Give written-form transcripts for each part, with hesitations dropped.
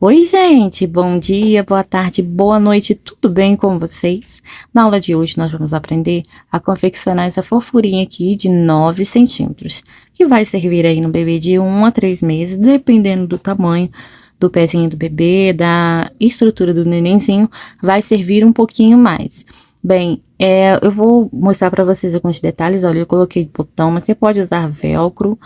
Oi, gente, bom dia, boa tarde, boa noite, tudo bem com vocês? Na aula de hoje nós vamos aprender a confeccionar essa fofurinha aqui de 9 centímetros, que vai servir aí no bebê de 1 a 3 meses, dependendo do tamanho do pezinho do bebê, da estrutura do nenenzinho, vai servir um pouquinho mais. Bem, eu vou mostrar para vocês alguns detalhes. Olha, eu coloquei botão, mas você pode usar velcro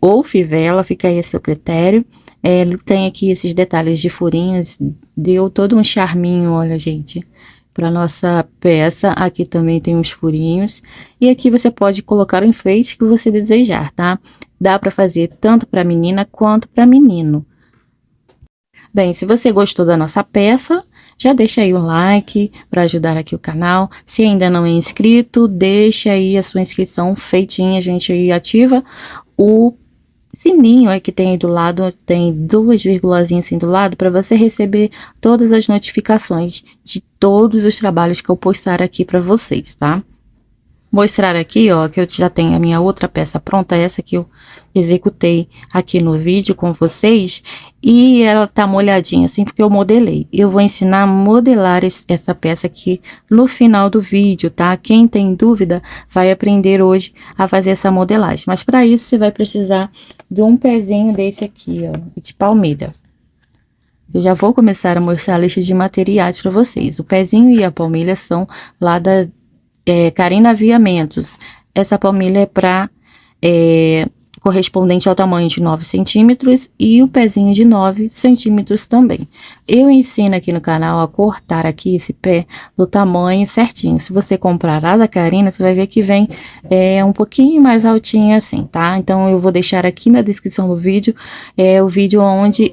ou fivela, fica aí a seu critério. Ele tem aqui esses detalhes de furinhos, deu todo um charminho, olha, gente, para nossa peça. Aqui também tem uns furinhos, e aqui você pode colocar o enfeite que você desejar, tá? Dá para fazer tanto para menina quanto para menino. Bem, se você gostou da nossa peça, já deixa aí o like para ajudar aqui o canal. Se ainda não é inscrito, deixa aí a sua inscrição feitinha, gente, aí ativa o sininho aí que tem aí do lado, tem duas vírgulazinhas assim do lado, para você receber todas as notificações de todos os trabalhos que eu postar aqui para vocês, tá? Mostrar aqui, ó, que eu já tenho a minha outra peça pronta, essa que eu executei aqui no vídeo com vocês, e ela tá molhadinha assim porque eu modelei. Eu vou ensinar a modelar essa peça aqui no final do vídeo, tá? Quem tem dúvida vai aprender hoje a fazer essa modelagem, mas para isso você vai precisar de um pezinho desse aqui, ó, de palmeira. Eu já vou começar a mostrar a lista de materiais para vocês. O pezinho e a palmilha são lá da Carina Aviamentos. Essa palmilha é para correspondente ao tamanho de 9 centímetros e o pezinho de 9 centímetros também. Eu ensino aqui no canal a cortar aqui esse pé do tamanho certinho. Se você comprar a da Carina, você vai ver que vem um pouquinho mais altinho assim, tá? Então eu vou deixar aqui na descrição do vídeo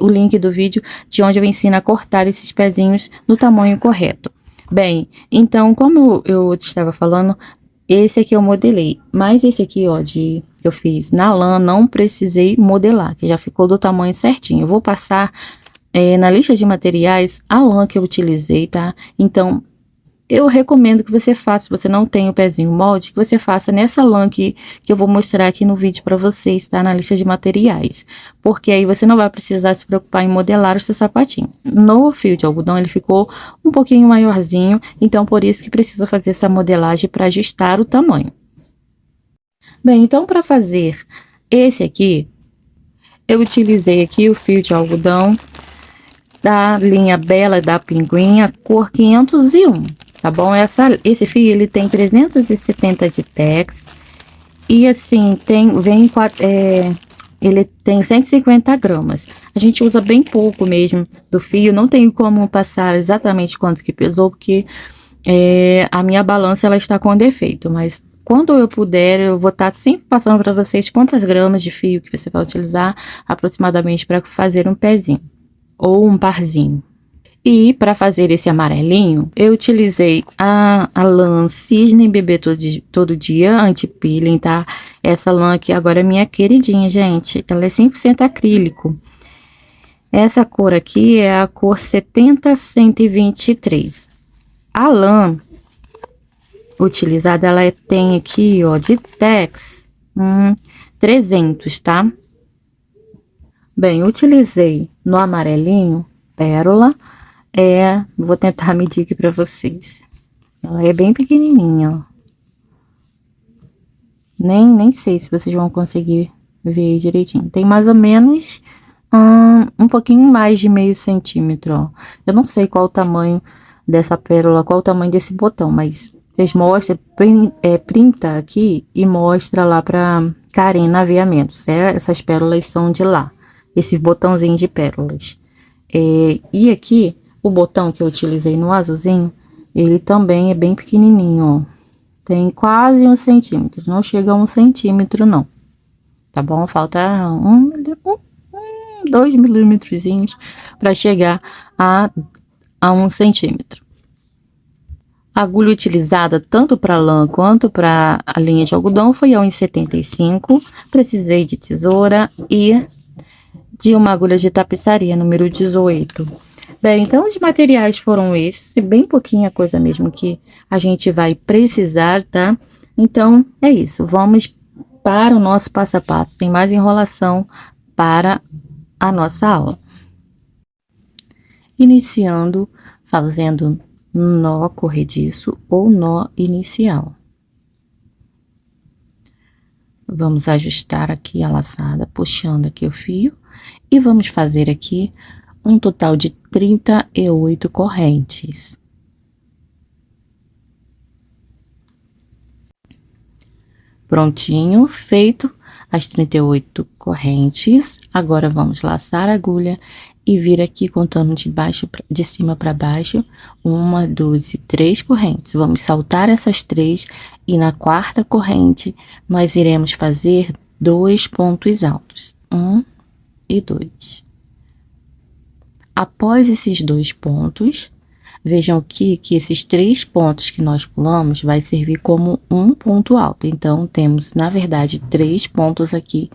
o link do vídeo de onde eu ensino a cortar esses pezinhos no tamanho correto. Bem, então, como eu te estava falando, esse aqui eu modelei, mas esse aqui, ó, eu fiz na lã, não precisei modelar, que já ficou do tamanho certinho. Eu vou passar na lista de materiais a lã que eu utilizei, tá? Então, eu recomendo que você faça, se você não tem o pezinho molde, que você faça nessa lã que eu vou mostrar aqui no vídeo para vocês, tá? Na lista de materiais. Porque aí você não vai precisar se preocupar em modelar o seu sapatinho. No fio de algodão ele ficou um pouquinho maiorzinho, então por isso que precisa fazer essa modelagem para ajustar o tamanho. Bem, então para fazer esse aqui, eu utilizei aqui o fio de algodão da linha Bela da Pinguim, cor 501. Tá bom? Esse fio, ele tem 370 de tex. E assim, ele tem 150 gramas. A gente usa bem pouco mesmo do fio. Não tenho como passar exatamente quanto que pesou, porque a minha balança, ela está com defeito. Mas quando eu puder, eu vou estar sempre passando para vocês quantas gramas de fio que você vai utilizar aproximadamente para fazer um pezinho ou um parzinho. E para fazer esse amarelinho, eu utilizei a lã Cisne Bebê todo dia, anti-peeling, tá? Essa lã aqui agora é minha queridinha, gente. Ela é 100% acrílico. Essa cor aqui é a cor 70123. A lã utilizada, ela tem aqui, ó, de tex, 300, tá? Bem, utilizei no amarelinho, pérola. Vou tentar medir aqui pra vocês. Ela é bem pequenininha, ó. Nem sei se vocês vão conseguir ver direitinho. Tem mais ou menos um pouquinho mais de meio centímetro, ó. Eu não sei qual o tamanho dessa pérola, qual o tamanho desse botão, mas vocês mostram, printa aqui e mostra lá pra Karina Aviamentos. Essas pérolas são de lá, esses botãozinhos de pérolas. E aqui, o botão que eu utilizei no azulzinho, ele também é bem pequenininho, ó. Tem quase 1 centímetro, não chega a 1 centímetro não, tá bom? Falta 2 milímetrozinhos para chegar a 1 centímetro. A agulha utilizada tanto para lã quanto para a linha de algodão foi a 1,75. Precisei de tesoura e de uma agulha de tapeçaria número 18. Bem, então os materiais foram esses, bem pouquinha coisa mesmo que a gente vai precisar, tá? Então é isso, vamos para o nosso passo a passo, sem mais enrolação, para a nossa aula. iniciando fazendo nó corrediço ou nó inicial. Vamos ajustar aqui a laçada, puxando aqui o fio, e vamos fazer aqui um total de 38 correntes. Prontinho, feito as 38 correntes. Agora, vamos laçar a agulha e vir aqui contando de cima para baixo, 1, 2 e 3 correntes. Vamos saltar essas 3 e na quarta corrente, nós iremos fazer 2 pontos altos, 1 e 2. Após esses 2 pontos, vejam aqui que esses 3 pontos que nós pulamos vai servir como um ponto alto. Então, temos, na verdade, 3 pontos aqui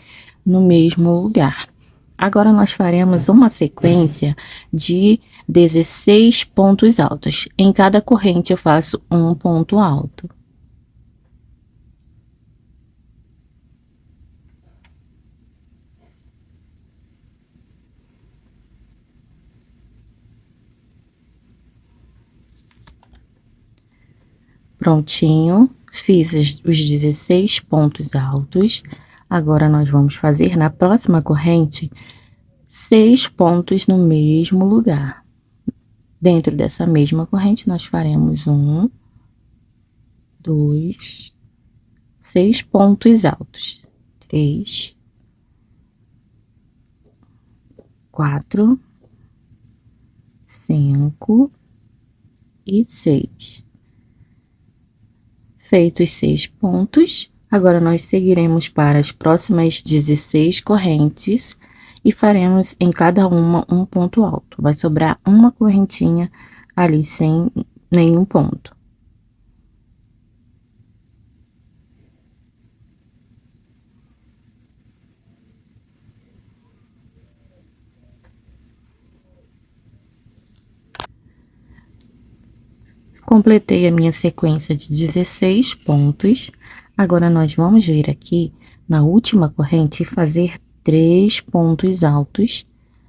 no mesmo lugar. Agora, nós faremos uma sequência de 16 pontos altos. Em cada corrente, eu faço um ponto alto. Prontinho, fiz os 16 pontos altos. Agora, nós vamos fazer na próxima corrente 6 pontos no mesmo lugar. Dentro dessa mesma corrente, nós faremos 1, 2, 6 pontos altos. 3, 4, 5 e 6. Feitos 6 pontos, agora nós seguiremos para as próximas 16 correntes e faremos em cada uma um ponto alto. Vai sobrar uma correntinha ali sem nenhum ponto. Completei a minha sequência de 16 pontos. Agora, nós vamos vir aqui na última corrente e fazer 3 pontos altos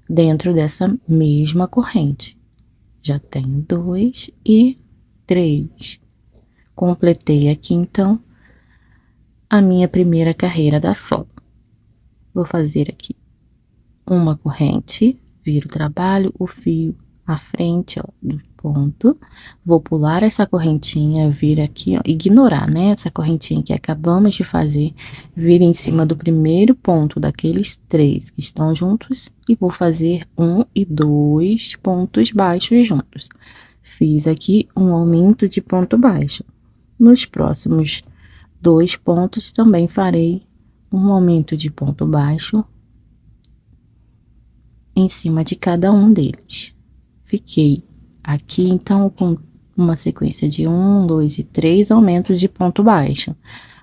dentro dessa mesma corrente. Já tenho 2 e 3. Completei aqui, então, a minha primeira carreira da sola. Vou fazer aqui uma corrente, viro o trabalho, o fio à frente, ó, do ponto. Vou pular essa correntinha, vir aqui, ó, ignorar, né, essa correntinha que acabamos de fazer, vir em cima do primeiro ponto daqueles 3 que estão juntos e vou fazer 1 e 2 pontos baixos juntos. Fiz aqui um aumento de ponto baixo. Nos próximos 2 pontos também farei um aumento de ponto baixo em cima de cada um deles. Fiquei aqui, então, com uma sequência de 1, 2 e 3 aumentos de ponto baixo.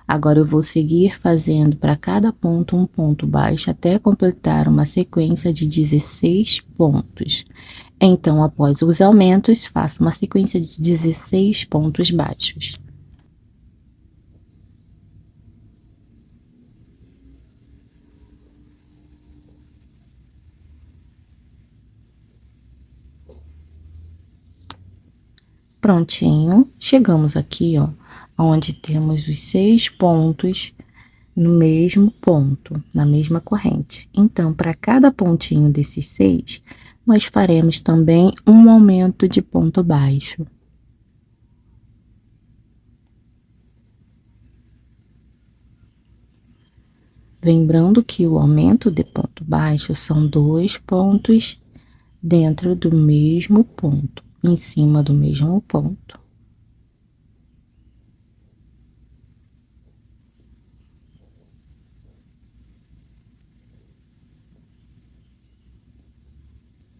Agora, eu vou seguir fazendo para cada ponto um ponto baixo até completar uma sequência de 16 pontos. Então, após os aumentos, faço uma sequência de 16 pontos baixos. Prontinho, chegamos aqui, ó, onde temos os 6 pontos no mesmo ponto, na mesma corrente. Então, para cada pontinho desses 6, nós faremos também um aumento de ponto baixo. Lembrando que o aumento de ponto baixo são 2 pontos dentro do mesmo ponto, em cima do mesmo ponto.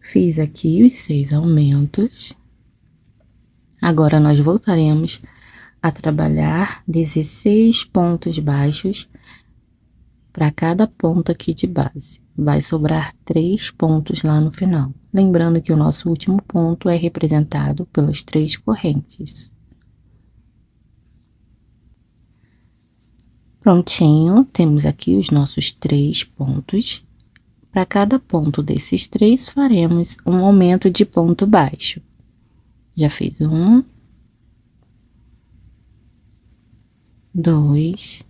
Fiz aqui os 6 aumentos. Agora, nós voltaremos a trabalhar 16 pontos baixos para cada ponto aqui de base. Vai sobrar 3 pontos lá no final. Lembrando que o nosso último ponto é representado pelas 3 correntes. Prontinho, temos aqui os nossos 3 pontos. Para cada ponto desses 3, faremos um aumento de ponto baixo. Já fiz 1, 2,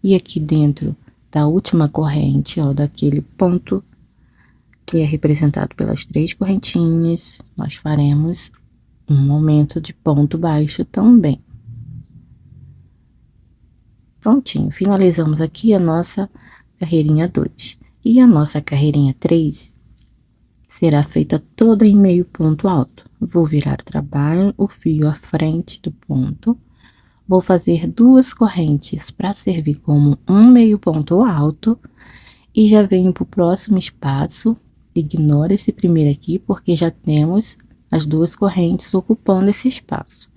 e aqui dentro da última corrente, ó, daquele ponto que é representado pelas 3 correntinhas, nós faremos um aumento de ponto baixo também. Prontinho, finalizamos aqui a nossa carreirinha 2. E a nossa carreirinha 3 será feita toda em meio ponto alto. Vou virar o trabalho, o fio à frente do ponto. Vou fazer 2 correntes para servir como um meio ponto alto. E já venho para o próximo espaço. Ignora esse primeiro aqui, porque já temos as 2 correntes ocupando esse espaço.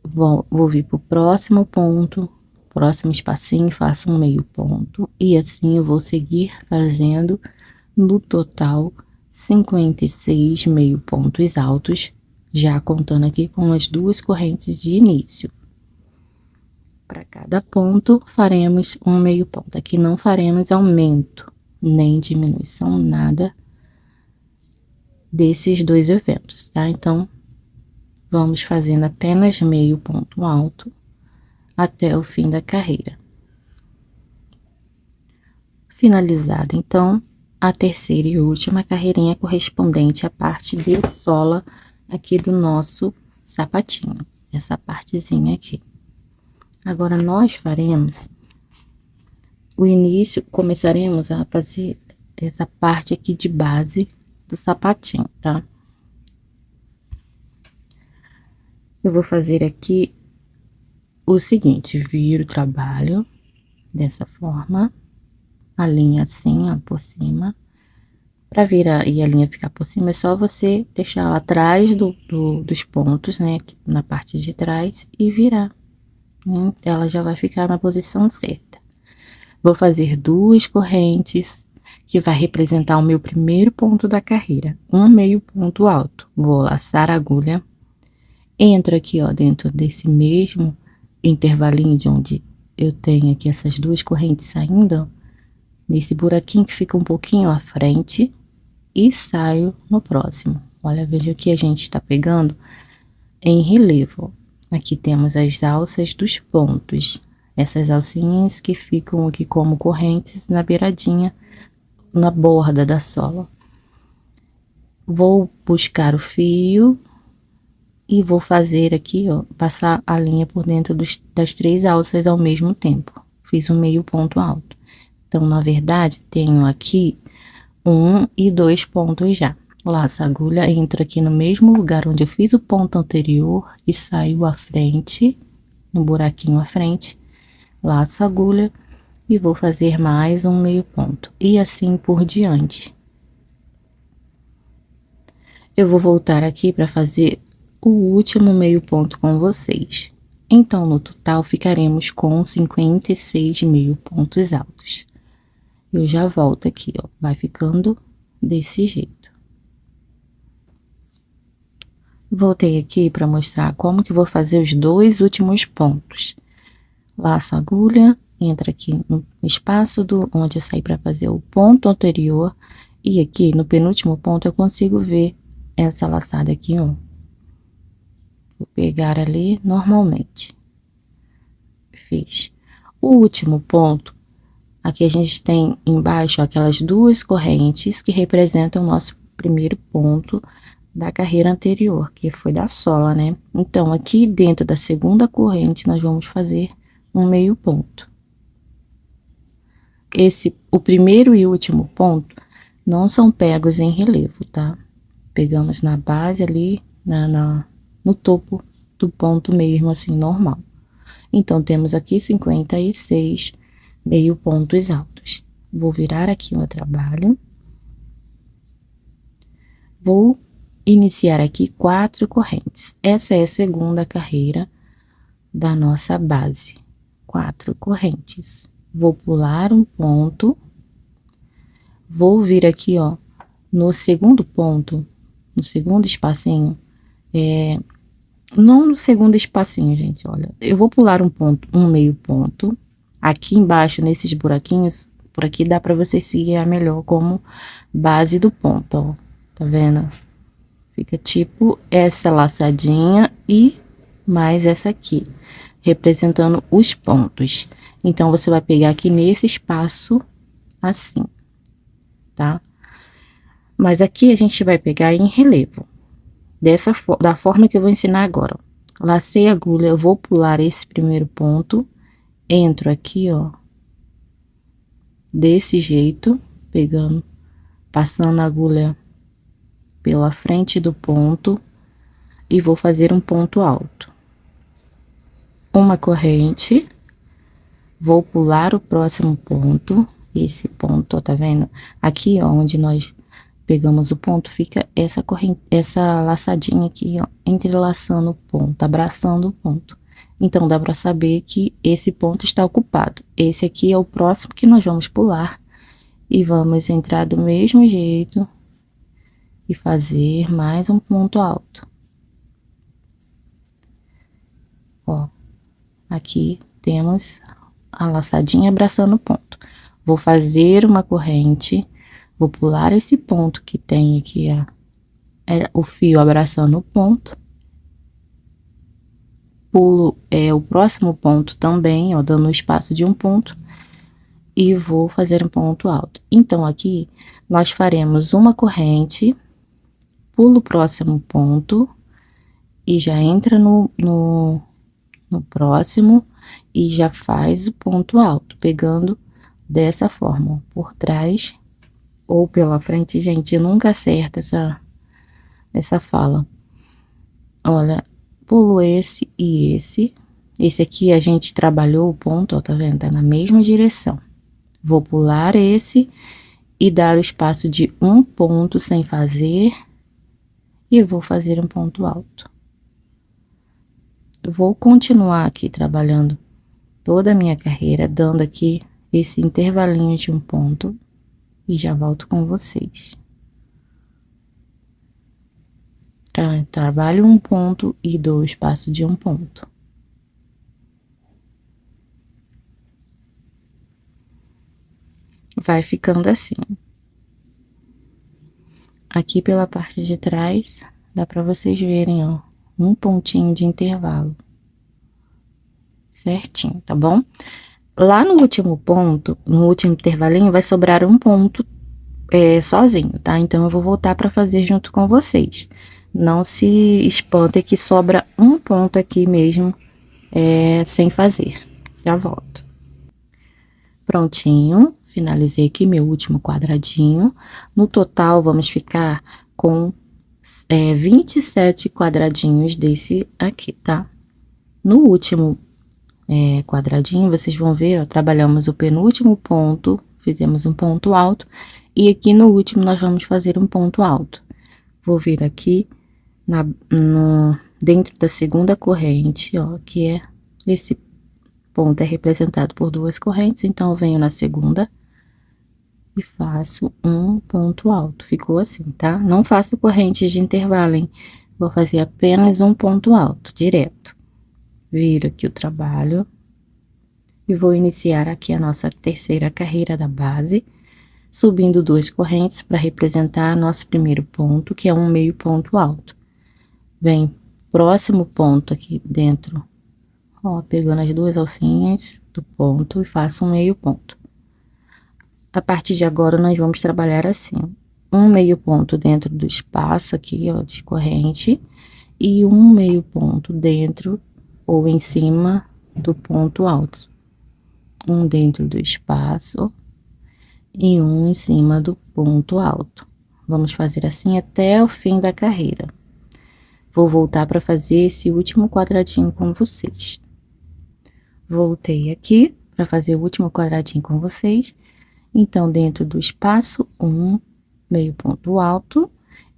Vou vir para o próximo ponto, próximo espacinho, faço um meio ponto. E assim eu vou seguir fazendo no total 56 meio pontos altos, já contando aqui com as 2 correntes de início. Para cada ponto, faremos um meio ponto. Aqui não faremos aumento, nem diminuição, nada desses 2 eventos, tá? Então, vamos fazendo apenas meio ponto alto até o fim da carreira. Finalizada, então, a terceira e última carreirinha correspondente à parte de sola aqui do nosso sapatinho, essa partezinha aqui. Agora, nós faremos o início, começaremos a fazer essa parte aqui de base do sapatinho, tá? Eu vou fazer aqui o seguinte, viro o trabalho dessa forma, a linha assim, ó, por cima. Para virar e a linha ficar por cima, é só você deixar ela atrás dos pontos, né, aqui na parte de trás e virar. Ela já vai ficar na posição certa. Vou fazer 2 correntes, que vai representar o meu primeiro ponto da carreira, um meio ponto alto. Vou laçar a agulha, entro aqui, ó, dentro desse mesmo intervalinho de onde eu tenho aqui essas 2 correntes saindo, ó, nesse buraquinho que fica um pouquinho à frente, e saio no próximo. Olha, veja o que a gente está pegando em relevo. Aqui temos as alças dos pontos, essas alcinhas que ficam aqui como correntes na beiradinha, na borda da sola. Vou buscar o fio e vou fazer aqui, ó, passar a linha por dentro das 3 alças ao mesmo tempo. Fiz um meio ponto alto. Então, na verdade, tenho aqui 1 e 2 pontos já. Laço a agulha, entro aqui no mesmo lugar onde eu fiz o ponto anterior e saio à frente, no buraquinho à frente, laço a agulha e vou fazer mais um meio ponto. E assim por diante. Eu vou voltar aqui para fazer o último meio ponto com vocês. Então, no total, ficaremos com 56 meio pontos altos. Eu já volto aqui, ó, vai ficando desse jeito. Voltei aqui para mostrar como que vou fazer os 2 últimos pontos. Laço a agulha, entra aqui no espaço onde eu saí para fazer o ponto anterior. E aqui no penúltimo ponto eu consigo ver essa laçada aqui, ó. Vou pegar ali normalmente. Fiz. O último ponto, aqui a gente tem embaixo aquelas 2 correntes que representam o nosso primeiro ponto da carreira anterior, que foi da sola, né? Então, aqui dentro da segunda corrente, nós vamos fazer um meio ponto. O primeiro e último ponto não são pegos em relevo, tá? Pegamos na base ali, no topo do ponto mesmo, assim, normal. Então, temos aqui 56 meio pontos altos. Vou virar aqui o meu trabalho. Vou iniciar aqui 4 correntes. Essa é a segunda carreira da nossa base. 4 correntes. Vou pular um ponto. Vou vir aqui, ó, no segundo ponto, no segundo espacinho, não no segundo espacinho, gente, olha. Eu vou pular um ponto, um meio ponto. Aqui embaixo, nesses buraquinhos, Por aqui dá pra você se guiar melhor como base do ponto, ó. Tá vendo? Fica tipo essa laçadinha e mais essa aqui, representando os pontos. Então, você vai pegar aqui nesse espaço, assim, tá? Mas aqui a gente vai pegar em relevo, da forma que eu vou ensinar agora. Lacei a agulha, eu vou pular esse primeiro ponto, entro aqui, ó, desse jeito, pegando, passando a agulha pela frente do ponto e vou fazer um ponto alto. Uma corrente, vou pular o próximo ponto, esse ponto, ó, tá vendo? Aqui, ó, onde nós pegamos o ponto, fica essa corrente, essa laçadinha aqui, ó, entrelaçando o ponto, abraçando o ponto. Então, dá pra saber que esse ponto está ocupado. Esse aqui é o próximo que nós vamos pular. E vamos entrar do mesmo jeito e fazer mais um ponto alto. Ó, aqui temos a laçadinha abraçando o ponto. Vou fazer uma corrente, vou pular esse ponto que tem aqui o fio abraçando o ponto. Pulo o próximo ponto também, ó, dando espaço de um ponto. E vou fazer um ponto alto. Então, aqui, nós faremos uma corrente, pulo o próximo ponto, e já entra no próximo, e já faz o ponto alto, pegando dessa forma, ó, por trás ou pela frente. Gente, eu nunca acerto essa fala. Olha, pulo esse e esse. Esse aqui a gente trabalhou o ponto, ó, tá vendo? Tá na mesma direção. Vou pular esse e dar o espaço de um ponto sem fazer, e vou fazer um ponto alto. Vou continuar aqui trabalhando toda a minha carreira, dando aqui esse intervalinho de um ponto, e já volto com vocês. Tá? Trabalho um ponto e dou o espaço de um ponto. Vai ficando assim. Aqui pela parte de trás, dá pra vocês verem, ó, um pontinho de intervalo. Certinho, tá bom? Lá no último ponto, no último intervalinho, vai sobrar um ponto sozinho, tá? Então, eu vou voltar pra fazer junto com vocês. Não se espantem que sobra um ponto aqui mesmo, sem fazer. Já volto. Prontinho, finalizei aqui meu último quadradinho. No total, vamos ficar com 27 quadradinhos desse aqui, tá? No último quadradinho, vocês vão ver, ó, trabalhamos o penúltimo ponto, fizemos um ponto alto, e aqui no último nós vamos fazer um ponto alto. Vou vir aqui dentro da segunda corrente, ó, que é esse ponto representado por duas correntes, então eu venho na segunda e faço um ponto alto. Ficou assim, tá? Não faço correntes de intervalo, hein? Vou fazer apenas um ponto alto, direto. Viro aqui o trabalho e vou iniciar aqui a nossa terceira carreira da base, subindo duas correntes para representar nosso primeiro ponto, que é um meio ponto alto. Vem próximo ponto aqui dentro, ó, pegando as duas alcinhas do ponto e faço um meio ponto. A partir de agora, nós vamos trabalhar assim, um meio ponto dentro do espaço aqui, ó, de corrente, e um meio ponto dentro ou em cima do ponto alto. Um dentro do espaço e um em cima do ponto alto. Vamos fazer assim até o fim da carreira. Vou voltar para fazer esse último quadradinho com vocês. Voltei aqui para fazer o último quadradinho com vocês. Então, dentro do espaço, um meio ponto alto.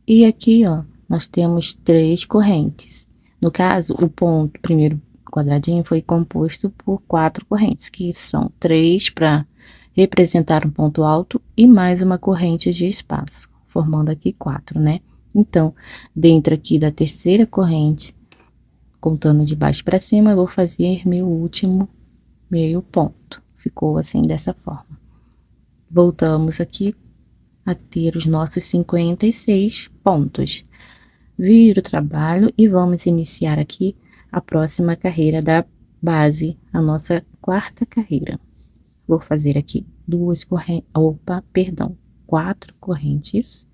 E aqui, ó, nós temos 3 correntes. No caso, o ponto, primeiro quadradinho, foi composto por 4 correntes, que são 3 para representar um ponto alto e mais uma corrente de espaço, formando aqui 4, né? Então, dentro aqui da terceira corrente, contando de baixo para cima, eu vou fazer meu último meio ponto. Ficou assim, dessa forma. voltamos aqui a ter os nossos 56 pontos. Viro o trabalho e vamos iniciar aqui a próxima carreira da base, a nossa quarta carreira. Vou fazer aqui quatro correntes,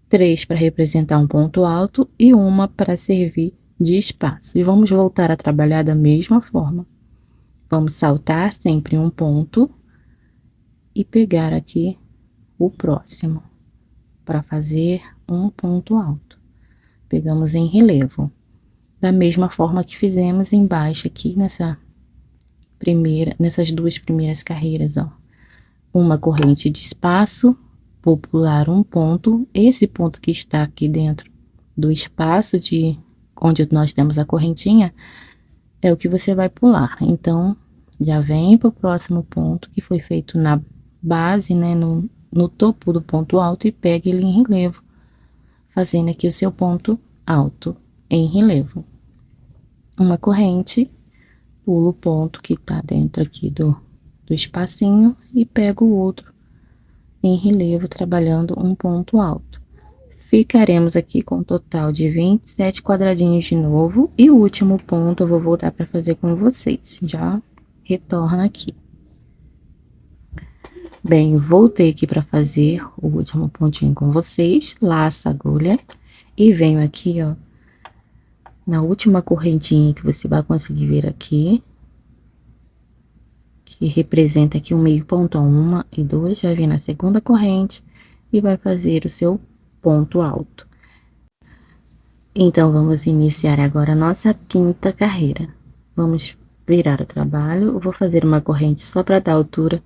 3 para representar um ponto alto e uma para servir de espaço. E vamos voltar a trabalhar da mesma forma. Vamos saltar sempre um ponto e pegar aqui o próximo para fazer um ponto alto. Pegamos em relevo, da mesma forma que fizemos embaixo aqui nessas duas primeiras carreiras, ó. Uma corrente de espaço, vou pular um ponto, esse ponto que está aqui dentro do espaço de onde nós temos a correntinha, é o que você vai pular. Então, já vem para o próximo ponto que foi feito na base, né, no topo do ponto alto e pega ele em relevo, fazendo aqui o seu ponto alto em relevo. Uma corrente, pulo o ponto que tá dentro aqui do espacinho e pego o outro em relevo, trabalhando um ponto alto. Ficaremos aqui com um total de 27 quadradinhos de novo, e o último ponto eu vou voltar para fazer com vocês. Já retorna aqui. Bem, voltei aqui para fazer o último pontinho com vocês, laço a agulha e venho aqui, ó, na última correntinha que você vai conseguir ver aqui, que representa aqui um meio ponto, 1 e 2, vai vir na segunda corrente e vai fazer o seu ponto alto. Então, vamos iniciar agora a nossa quinta carreira. Vamos virar o trabalho, eu vou fazer uma corrente só para dar altura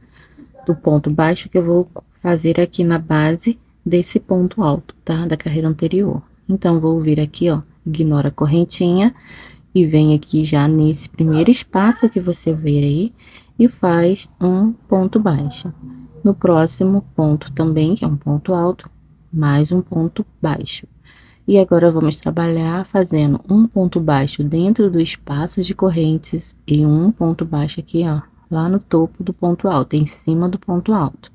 do ponto baixo que eu vou fazer aqui na base desse ponto alto, tá? Da carreira anterior. Então, vou vir aqui, ó, ignora a correntinha e vem aqui já nesse primeiro espaço que você vê aí e faz um ponto baixo. No próximo ponto também, que é um ponto alto, mais um ponto baixo. E agora vamos trabalhar fazendo um ponto baixo dentro do espaço de correntes e um ponto baixo aqui, ó, lá no topo do ponto alto, em cima do ponto alto.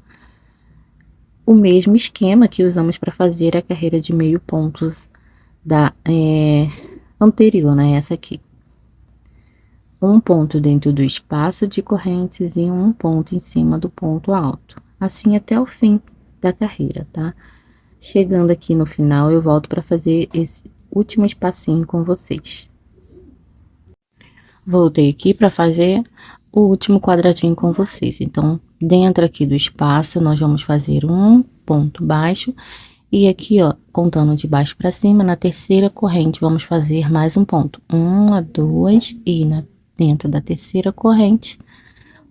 O mesmo esquema que usamos para fazer a carreira de meio pontos da anterior, né? Essa aqui. Um ponto dentro do espaço de correntes e um ponto em cima do ponto alto. Assim até o fim da carreira, tá? Chegando aqui no final, eu volto para fazer esse último espacinho com vocês. Voltei aqui para fazer o último quadradinho com vocês. Então, dentro aqui do espaço, nós vamos fazer um ponto baixo. E aqui, ó, contando de baixo para cima, na terceira corrente, vamos fazer mais um ponto. 1, 2 e dentro da terceira corrente,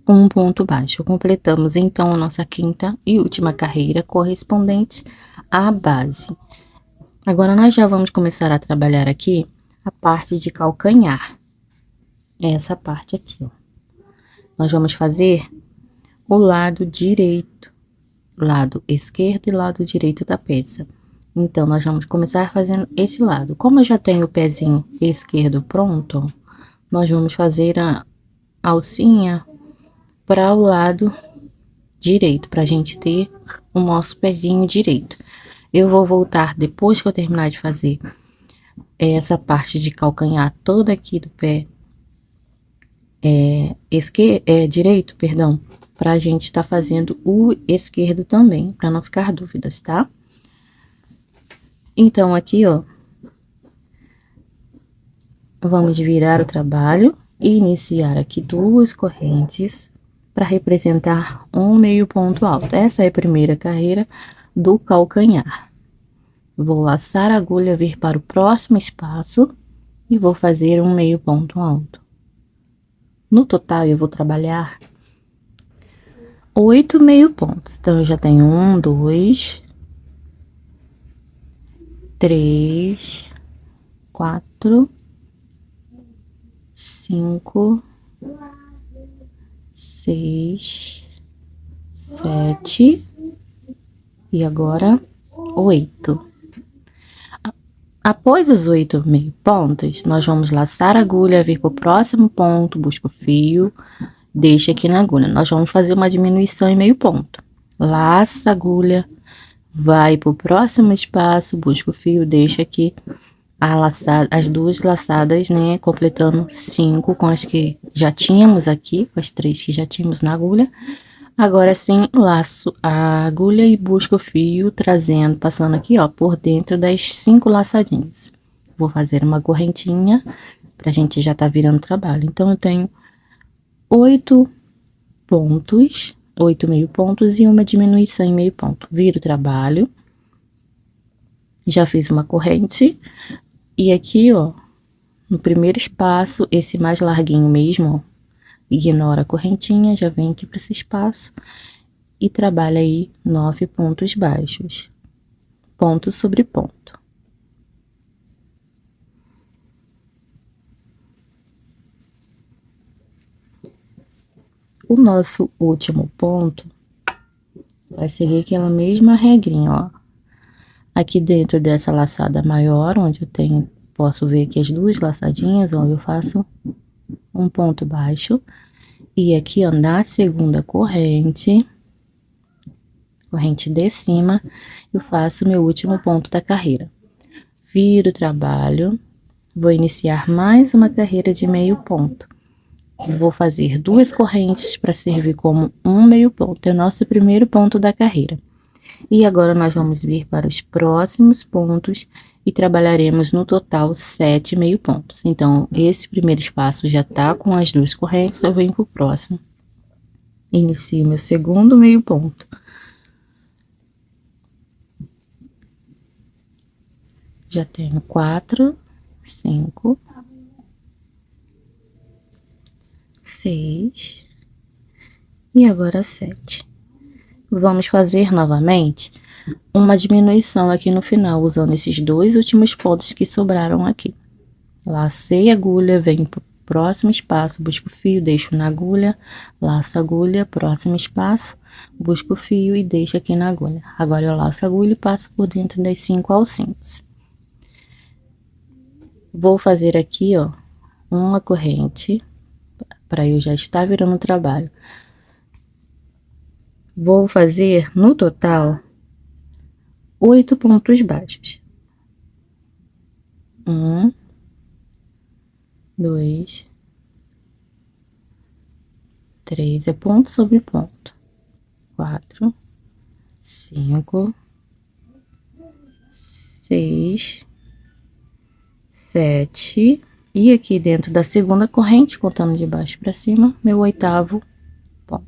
um ponto baixo. Completamos, então, a nossa quinta e última carreira correspondente à base. Agora, nós já vamos começar a trabalhar aqui a parte de calcanhar. Essa parte aqui, ó. Nós vamos fazer o lado direito, lado esquerdo e lado direito da peça. Então, nós vamos começar fazendo esse lado. Como eu já tenho o pezinho esquerdo pronto, nós vamos fazer a alcinha para o lado direito, para a gente ter o nosso pezinho direito. Eu vou voltar depois que eu terminar de fazer essa parte de calcanhar toda aqui do pé direito, perdão, para a gente tá fazendo o esquerdo também, para não ficar dúvidas, tá? Então, aqui, ó, vamos virar o trabalho e iniciar aqui duas correntes para representar um meio ponto alto. Essa é a primeira carreira do calcanhar. Vou laçar a agulha, vir para o próximo espaço e vou fazer um meio ponto alto. No total, eu vou trabalhar 8 meio pontos. Então, eu já tenho 1, 2, 3, 4, 5, 6, 7 e agora 8. Após os 8 meio pontos, nós vamos laçar a agulha, vir para o próximo ponto, busca o fio, deixa aqui na agulha. Nós vamos fazer uma diminuição em meio ponto. laça a agulha, vai pro próximo espaço, busca o fio, deixa aqui as duas laçadas, né, completando 5 com as que já tínhamos aqui, com as 3 que já tínhamos na agulha. Agora sim, laço a agulha e busco o fio, trazendo, passando aqui, ó, por dentro das 5 laçadinhas. Vou fazer uma correntinha pra gente já tá virando trabalho. Então, eu tenho 8 pontos, 8 meio pontos e uma diminuição em meio ponto. Viro o trabalho. Já fiz uma corrente. E aqui, ó, no primeiro espaço, esse mais larguinho mesmo, ó, ignora a correntinha, já vem aqui para esse espaço e trabalha aí 9 pontos baixos, ponto sobre ponto. O nosso último ponto vai seguir aquela mesma regrinha, ó. Aqui dentro dessa laçada maior, onde eu tenho, posso ver aqui as duas laçadinhas, ó, eu faço um ponto baixo. E aqui, ó, na segunda corrente de cima, eu faço meu último ponto da carreira. Viro o trabalho, vou iniciar mais uma carreira de meio ponto. Vou fazer 2 correntes para servir como um meio ponto, é o nosso primeiro ponto da carreira. E agora, nós vamos vir para os próximos pontos e trabalharemos no total 7 meio pontos. Então, esse primeiro espaço já tá com as 2 correntes, eu venho pro próximo. Inicio meu segundo meio ponto. Já tenho 4, 5, 6 e agora 7. Vamos fazer novamente uma diminuição aqui no final, usando esses 2 últimos pontos que sobraram aqui. Lacei a agulha, venho pro próximo espaço, busco o fio, deixo na agulha, laço a agulha, próximo espaço, busco o fio e deixo aqui na agulha. Agora eu laço a agulha e passo por dentro das 5 alcinhas. Vou fazer aqui, ó, uma corrente, para eu já estar virando o trabalho. Vou fazer, no total, 8 pontos baixos. 1, 2, 3, é ponto sobre ponto. 4, 5, 6, 7. E aqui dentro da segunda corrente, contando de baixo para cima, meu 8º ponto.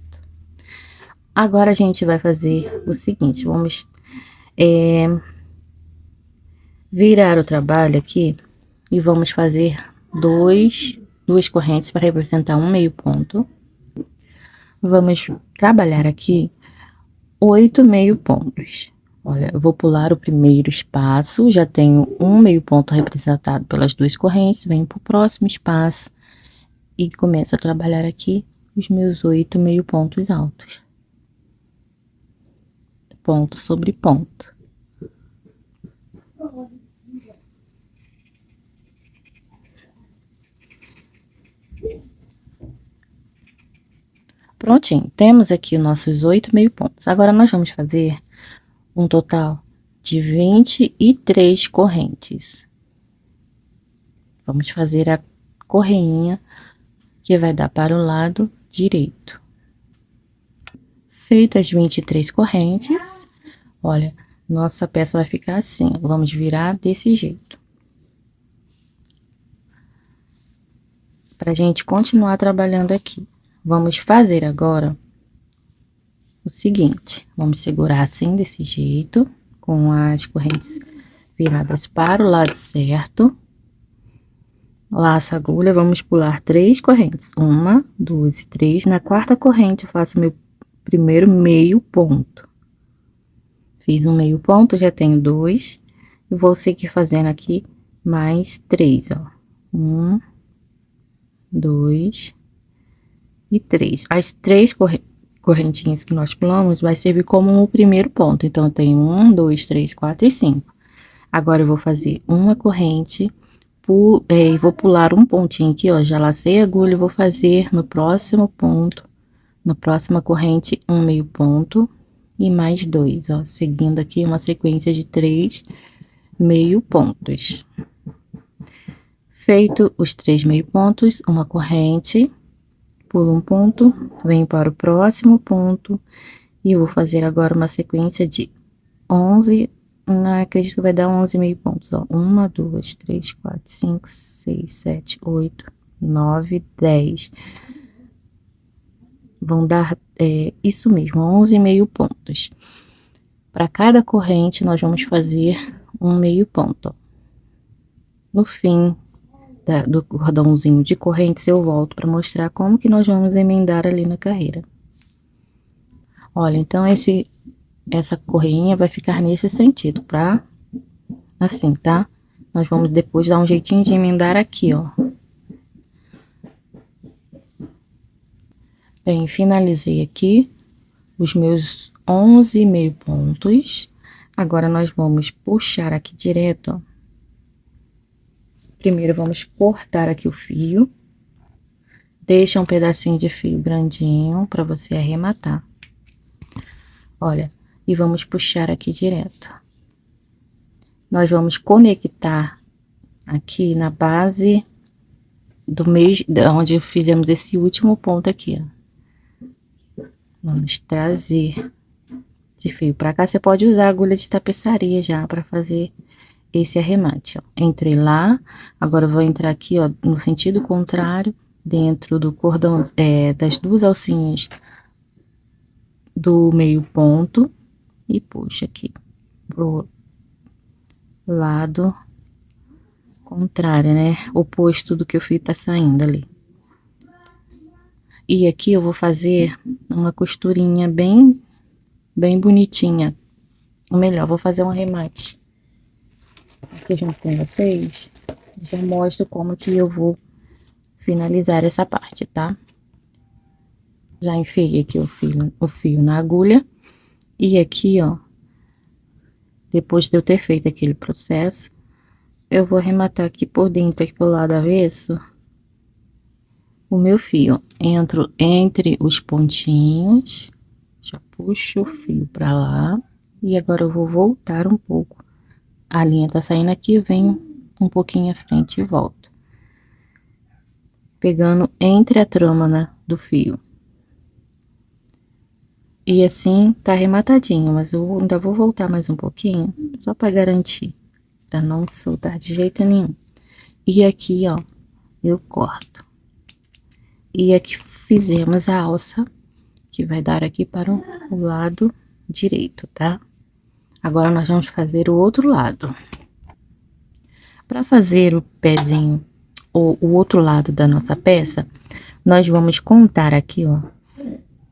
Agora, a gente vai fazer o seguinte, vamos virar o trabalho aqui e vamos fazer duas correntes para representar um meio ponto. Vamos trabalhar aqui 8 meio pontos. Olha, eu vou pular o primeiro espaço, já tenho um meio ponto representado pelas 2 correntes, venho para o próximo espaço e começo a trabalhar aqui os meus 8 meio pontos altos. Ponto sobre ponto. Prontinho, temos aqui nossos 8 meio pontos. Agora, nós vamos fazer um total de 23 correntes. Vamos fazer a correinha que vai dar para o lado direito. Feitas as 23 correntes, olha, nossa peça vai ficar assim, vamos virar desse jeito. Pra gente continuar trabalhando aqui. Vamos fazer agora o seguinte, vamos segurar assim, desse jeito, com as correntes viradas para o lado certo. Laço a agulha, vamos pular 3 correntes. 1, 2 e 3. Na quarta corrente, eu faço meu primeiro meio ponto. Fiz um meio ponto, já tenho 2. E vou seguir fazendo aqui mais 3, ó. 1, 2 e 3. As 3 correntinhas que nós pulamos vai servir como o primeiro ponto. Então, eu tenho 1, 2, 3, 4 e 5. Agora, eu vou fazer uma corrente e vou pular um pontinho aqui, ó. Já lacei a agulha, vou fazer no próximo ponto, na próxima corrente, um meio ponto. e mais 2, ó, seguindo aqui uma sequência de 3 meio pontos. Feito os 3 meio pontos, uma corrente, pulo um ponto, venho para o próximo ponto e vou fazer agora uma sequência de 11, acredito que vai dar 11 meio pontos, ó, 1, 2, 3, 4, 5, 6, 7, 8, 9, 10. Vão dar, isso mesmo, 11 meio pontos. Para cada corrente, nós vamos fazer um meio ponto, ó. No fim do cordãozinho de correntes, eu volto para mostrar como que nós vamos emendar ali na carreira. Olha, então essa correinha vai ficar nesse sentido, assim, tá? Nós vamos depois dar um jeitinho de emendar aqui, ó. Bem, finalizei aqui os meus 11 meio pontos. Agora, nós vamos puxar aqui direto, ó. Primeiro, vamos cortar aqui o fio. Deixa um pedacinho de fio grandinho para você arrematar. Olha, e vamos puxar aqui direto. Nós vamos conectar aqui na base do mês, onde fizemos esse último ponto aqui, ó. Vamos trazer esse fio para cá. Você pode usar agulha de tapeçaria já para fazer esse arremate, ó. Entrei lá, agora eu vou entrar aqui, ó, no sentido contrário, dentro do cordão, das duas alcinhas do meio ponto e puxo aqui pro lado contrário, né? Oposto do que o fio tá saindo ali. E aqui eu vou fazer uma costurinha bem bonitinha. Ou melhor, vou fazer um arremate aqui junto com vocês. Já mostro como que eu vou finalizar essa parte, tá? Já enfiei aqui o fio na agulha. E aqui, ó, depois de eu ter feito aquele processo, eu vou arrematar aqui por dentro, aqui pro lado avesso, o meu fio. Entro entre os pontinhos, já puxo o fio pra lá. E agora eu vou voltar um pouco. A linha tá saindo aqui, venho um pouquinho à frente e volto. Pegando entre a trâmana do fio. E assim tá arrematadinho, mas eu ainda vou voltar mais um pouquinho, só para garantir, para não soltar de jeito nenhum. E aqui, ó, eu corto. E aqui fizemos a alça, que vai dar aqui para o lado direito, tá? Agora, nós vamos fazer o outro lado. Para fazer o pezinho, ou o outro lado da nossa peça, nós vamos contar aqui, ó,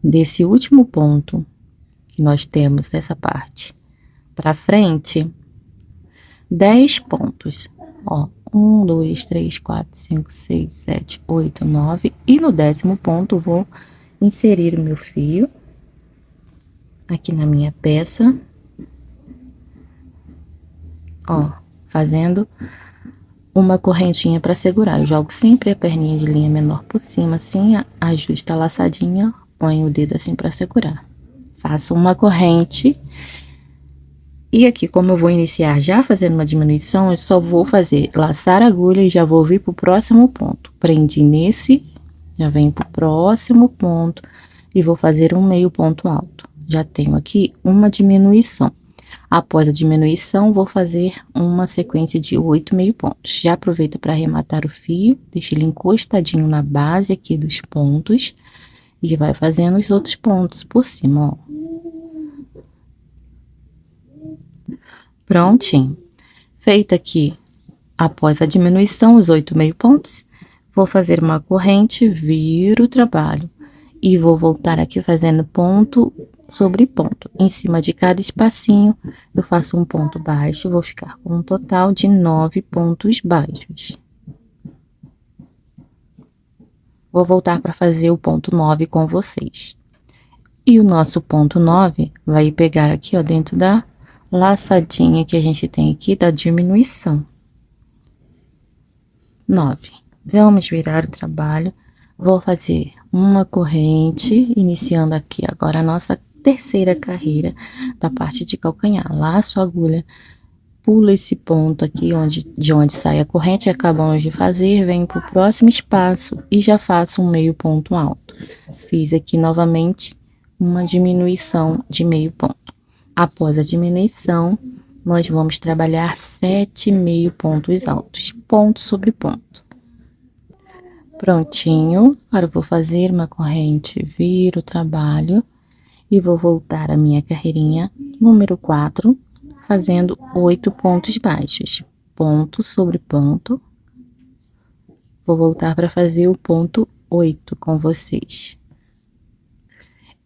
desse último ponto que nós temos essa parte para frente, 10 pontos, ó, 1, 2, 3, 4, 5, 6, 7, 8, 9, e no 10º ponto vou inserir o meu fio aqui na minha peça, ó, fazendo uma correntinha para segurar. Eu jogo sempre a perninha de linha menor por cima, assim, ajusta a laçadinha, põe o dedo assim para segurar. Faço uma corrente. E aqui, como eu vou iniciar já fazendo uma diminuição, eu só vou fazer laçar a agulha e já vou vir pro próximo ponto. Prendi nesse, já venho pro próximo ponto e vou fazer um meio ponto alto. Já tenho aqui uma diminuição. Após a diminuição, vou fazer uma sequência de 8 meio pontos. Já aproveito para arrematar o fio, deixa ele encostadinho na base aqui dos pontos e vai fazendo os outros pontos por cima, ó. Prontinho. Feito aqui, após a diminuição, os 8 meio pontos, vou fazer uma corrente, viro o trabalho e vou voltar aqui fazendo ponto sobre ponto. Em cima de cada espacinho, eu faço um ponto baixo, vou ficar com um total de 9 pontos baixos. Vou voltar para fazer o ponto 9 com vocês. E o nosso ponto 9 vai pegar aqui, ó, dentro da laçadinha que a gente tem aqui da diminuição. 9. Vamos virar o trabalho. Vou fazer uma corrente, iniciando aqui agora a nossa terceira carreira da parte de calcanhar. Laço a agulha, pula esse ponto aqui de onde sai a corrente que acabamos de fazer, venho para o próximo espaço e já faço um meio ponto alto. Fiz aqui novamente uma diminuição de meio ponto. Após a diminuição, nós vamos trabalhar 7 meio pontos altos, ponto sobre ponto. Prontinho, agora eu vou fazer uma corrente, viro o trabalho e vou voltar a minha carreirinha número 4, fazendo 8 pontos baixos, ponto sobre ponto. Vou voltar para fazer o ponto 8 com vocês.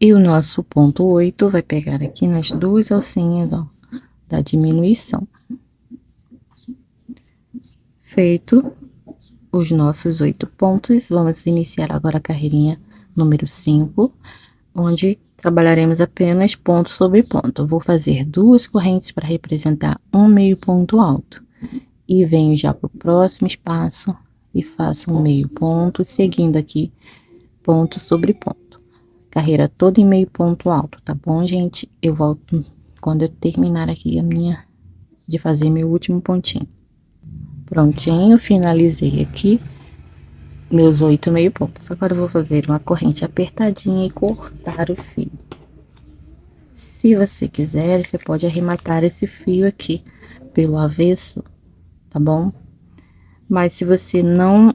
E o nosso ponto 8 vai pegar aqui nas duas alcinhas, ó, da diminuição. Feito os nossos 8 pontos, vamos iniciar agora a carreirinha número 5, onde trabalharemos apenas ponto sobre ponto. Eu vou fazer 2 correntes para representar um meio ponto alto. E venho já para o próximo espaço e faço um meio ponto, seguindo aqui ponto sobre ponto. Carreira toda em meio ponto alto, tá bom, gente? Eu volto quando eu terminar aqui de fazer meu último pontinho. Prontinho, finalizei aqui meus 8 meio pontos. Agora eu vou fazer uma corrente apertadinha e cortar o fio. Se você quiser, você pode arrematar esse fio aqui pelo avesso, tá bom? Mas se você não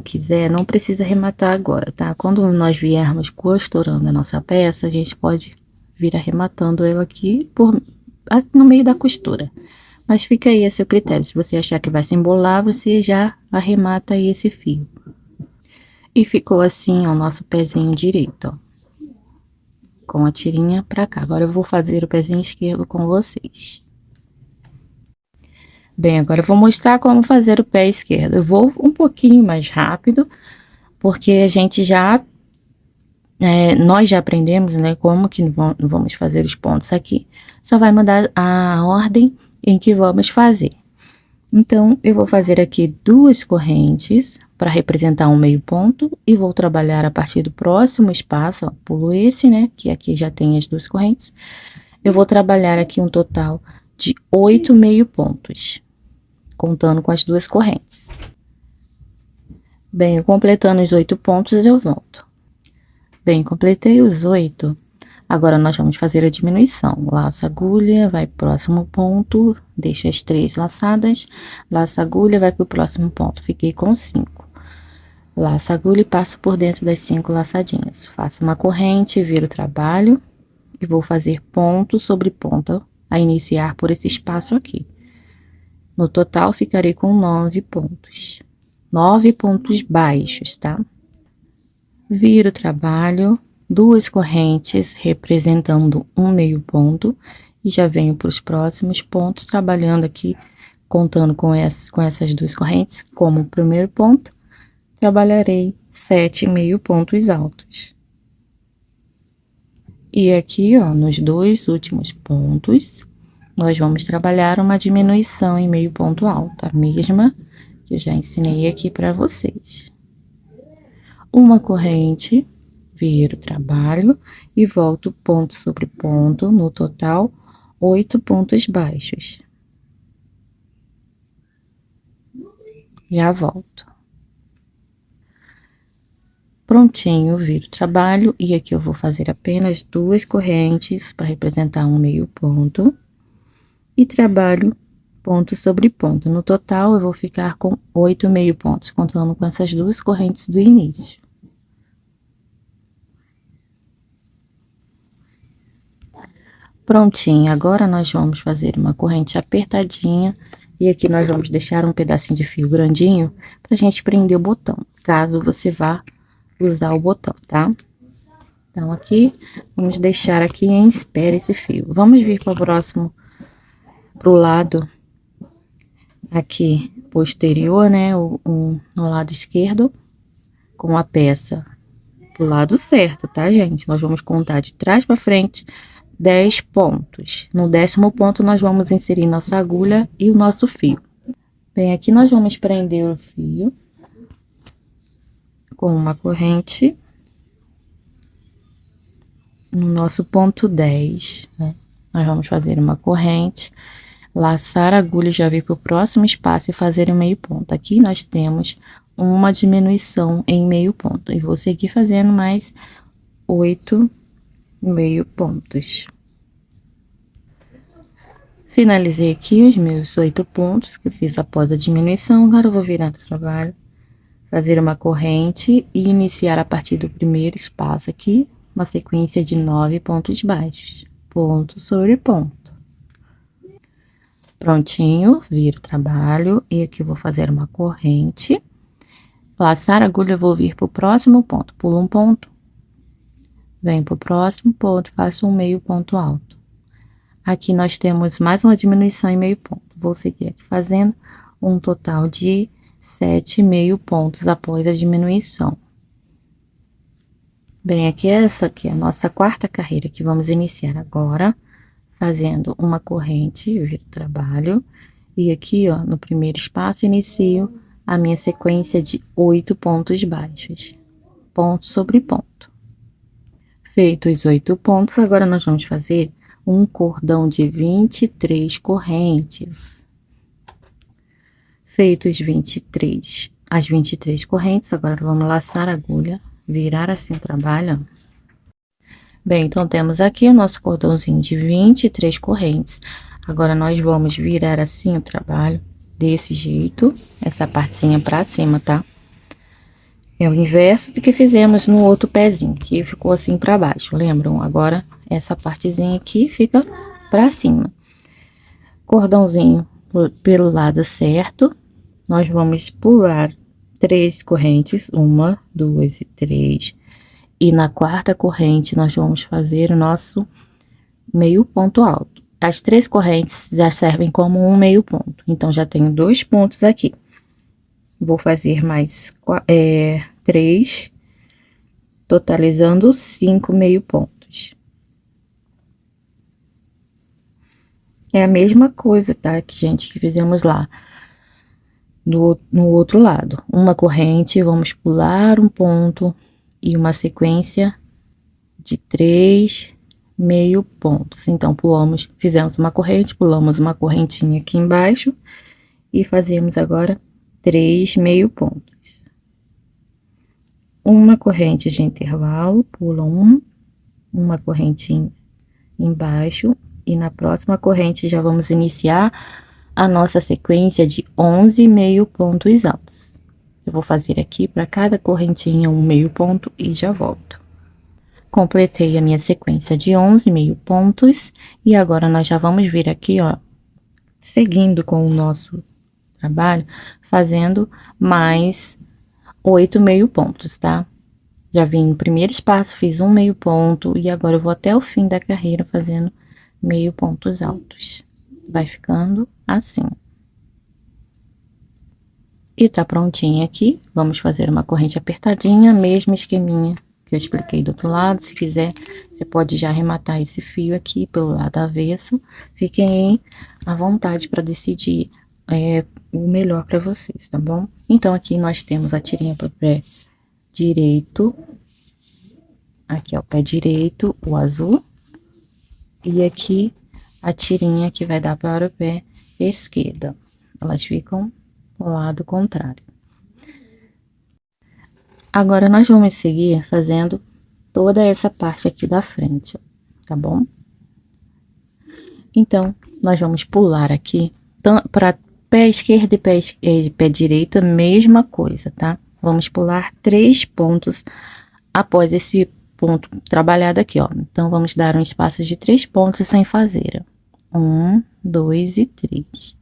quiser, não precisa arrematar agora, tá? Quando nós viermos costurando a nossa peça, a gente pode vir arrematando ela aqui no meio da costura. Mas fica aí a seu critério. Se você achar que vai se embolar, você já arremata aí esse fio. E ficou assim, ó, o nosso pezinho direito, ó. Com a tirinha pra cá. Agora eu vou fazer o pezinho esquerdo com vocês. Bem, agora eu vou mostrar como fazer o pé esquerdo. Eu vou um pouquinho mais rápido, porque a gente nós já aprendemos, né, como que vamos fazer os pontos aqui. Só vai mudar a ordem em que vamos fazer. Então, eu vou fazer aqui 2 correntes para representar um meio ponto e vou trabalhar a partir do próximo espaço, ó, pulo esse, né, que aqui já tem as 2 correntes. Eu vou trabalhar aqui um total de 8 meio pontos, contando com as 2 correntes. Bem, completando os 8 pontos, eu volto. Bem, completei os 8. Agora, nós vamos fazer a diminuição. Laça agulha, vai pro próximo ponto, deixa as 3 laçadas, laça agulha, vai pro próximo ponto. Fiquei com 5. Laça agulha e passo por dentro das 5 laçadinhas. Faço uma corrente, viro o trabalho e vou fazer ponto sobre ponto, a iniciar por esse espaço aqui. No total, ficarei com 9 pontos. 9 pontos baixos, tá? Viro o trabalho, 2 correntes representando um meio ponto e já venho para os próximos pontos trabalhando aqui, contando com essas 2 correntes como primeiro ponto, trabalharei 7 meio pontos altos. E aqui, ó, nos 2 últimos pontos, nós vamos trabalhar uma diminuição em meio ponto alto, a mesma que eu já ensinei aqui para vocês. Uma corrente, viro o trabalho e volto ponto sobre ponto, no total 8 pontos baixos. Já volto. Prontinho, viro o trabalho e aqui eu vou fazer apenas 2 correntes para representar um meio ponto e trabalho ponto sobre ponto. No total, eu vou ficar com 8 meio pontos, contando com essas 2 correntes do início. Prontinho, agora nós vamos fazer uma corrente apertadinha e aqui nós vamos deixar um pedacinho de fio grandinho pra gente prender o botão, caso você vá usar o botão, tá? Então, aqui, vamos deixar aqui em espera esse fio. Vamos vir para o próximo, pro lado aqui posterior, né, no lado esquerdo, com a peça pro lado certo, tá, gente? Nós vamos contar de trás para frente 10 pontos. No 10º ponto, nós vamos inserir nossa agulha e o nosso fio. Bem, aqui nós vamos prender o fio com uma corrente. no nosso ponto 10, né? Nós vamos fazer uma corrente, laçar a agulha, já vir para o próximo espaço e fazer um meio ponto. Aqui nós temos uma diminuição em meio ponto, e vou seguir fazendo mais 8 meio pontos. Finalizei aqui os meus 8 pontos que eu fiz após a diminuição. Agora eu vou virar o trabalho, fazer uma corrente e iniciar a partir do primeiro espaço aqui, uma sequência de 9 pontos baixos, ponto sobre ponto. Prontinho, viro o trabalho e aqui eu vou fazer uma corrente, laçar a agulha, eu vou vir para o próximo ponto, pulo um ponto, venho para o próximo ponto, faço um meio ponto alto. Aqui nós temos mais uma diminuição em meio ponto. Vou seguir aqui fazendo um total de 7 meio pontos após a diminuição. Bem, essa aqui é a nossa quarta carreira que vamos iniciar agora, fazendo uma corrente, viro o trabalho, e aqui, ó, no primeiro espaço, inicio a minha sequência de 8 pontos baixos, ponto sobre ponto. Feitos os 8 pontos, agora nós vamos fazer um cordão de 23 correntes. Feitos as 23 correntes, agora vamos laçar a agulha, virar assim o trabalho. Bem, então temos aqui o nosso cordãozinho de 23 correntes. Agora nós vamos virar assim o trabalho, desse jeito, essa partezinha pra cima, tá? É o inverso do que fizemos no outro pezinho, que ficou assim pra baixo, lembram? Agora, essa partezinha aqui fica pra cima. Cordãozinho pelo lado certo, nós vamos pular 3 correntes, 1, 2 e 3. E na quarta corrente, nós vamos fazer o nosso meio ponto alto. As 3 correntes já servem como um meio ponto, então já tenho 2 pontos aqui. Vou fazer mais 3, totalizando 5 meio pontos. É a mesma coisa, tá, que gente, que fizemos lá no outro lado. Uma corrente, vamos pular um ponto e uma sequência de 3 meio pontos. Então, fizemos uma corrente, pulamos uma correntinha aqui embaixo e fazemos agora 3 meio pontos. Uma corrente de intervalo, pula uma correntinha embaixo, e na próxima corrente já vamos iniciar a nossa sequência de 11 meio pontos altos. Eu vou fazer aqui para cada correntinha um meio ponto e já volto. Completei a minha sequência de 11 meio pontos e agora nós já vamos vir aqui, ó, seguindo com o nosso trabalho, fazendo mais 8 meio pontos, tá? Já vim no primeiro espaço, fiz um meio ponto e agora eu vou até o fim da carreira fazendo meio pontos altos. Vai ficando assim. E tá prontinho aqui, vamos fazer uma corrente apertadinha, mesmo esqueminha que eu expliquei do outro lado. Se quiser, você pode já arrematar esse fio aqui pelo lado avesso. Fiquem à vontade para decidir o melhor para vocês, tá bom? Então, aqui nós temos a tirinha para o pé direito. Aqui é o pé direito, o azul. E aqui a tirinha que vai dar para o pé esquerdo. Elas ficam ao lado contrário. Agora, nós vamos seguir fazendo toda essa parte aqui da frente, tá bom? Então, nós vamos pular aqui para pé esquerdo e pé direito, a mesma coisa, tá? Vamos pular 3 pontos após esse ponto trabalhado aqui, ó. Então, vamos dar um espaço de 3 pontos sem fazer. 1, 2 e 3.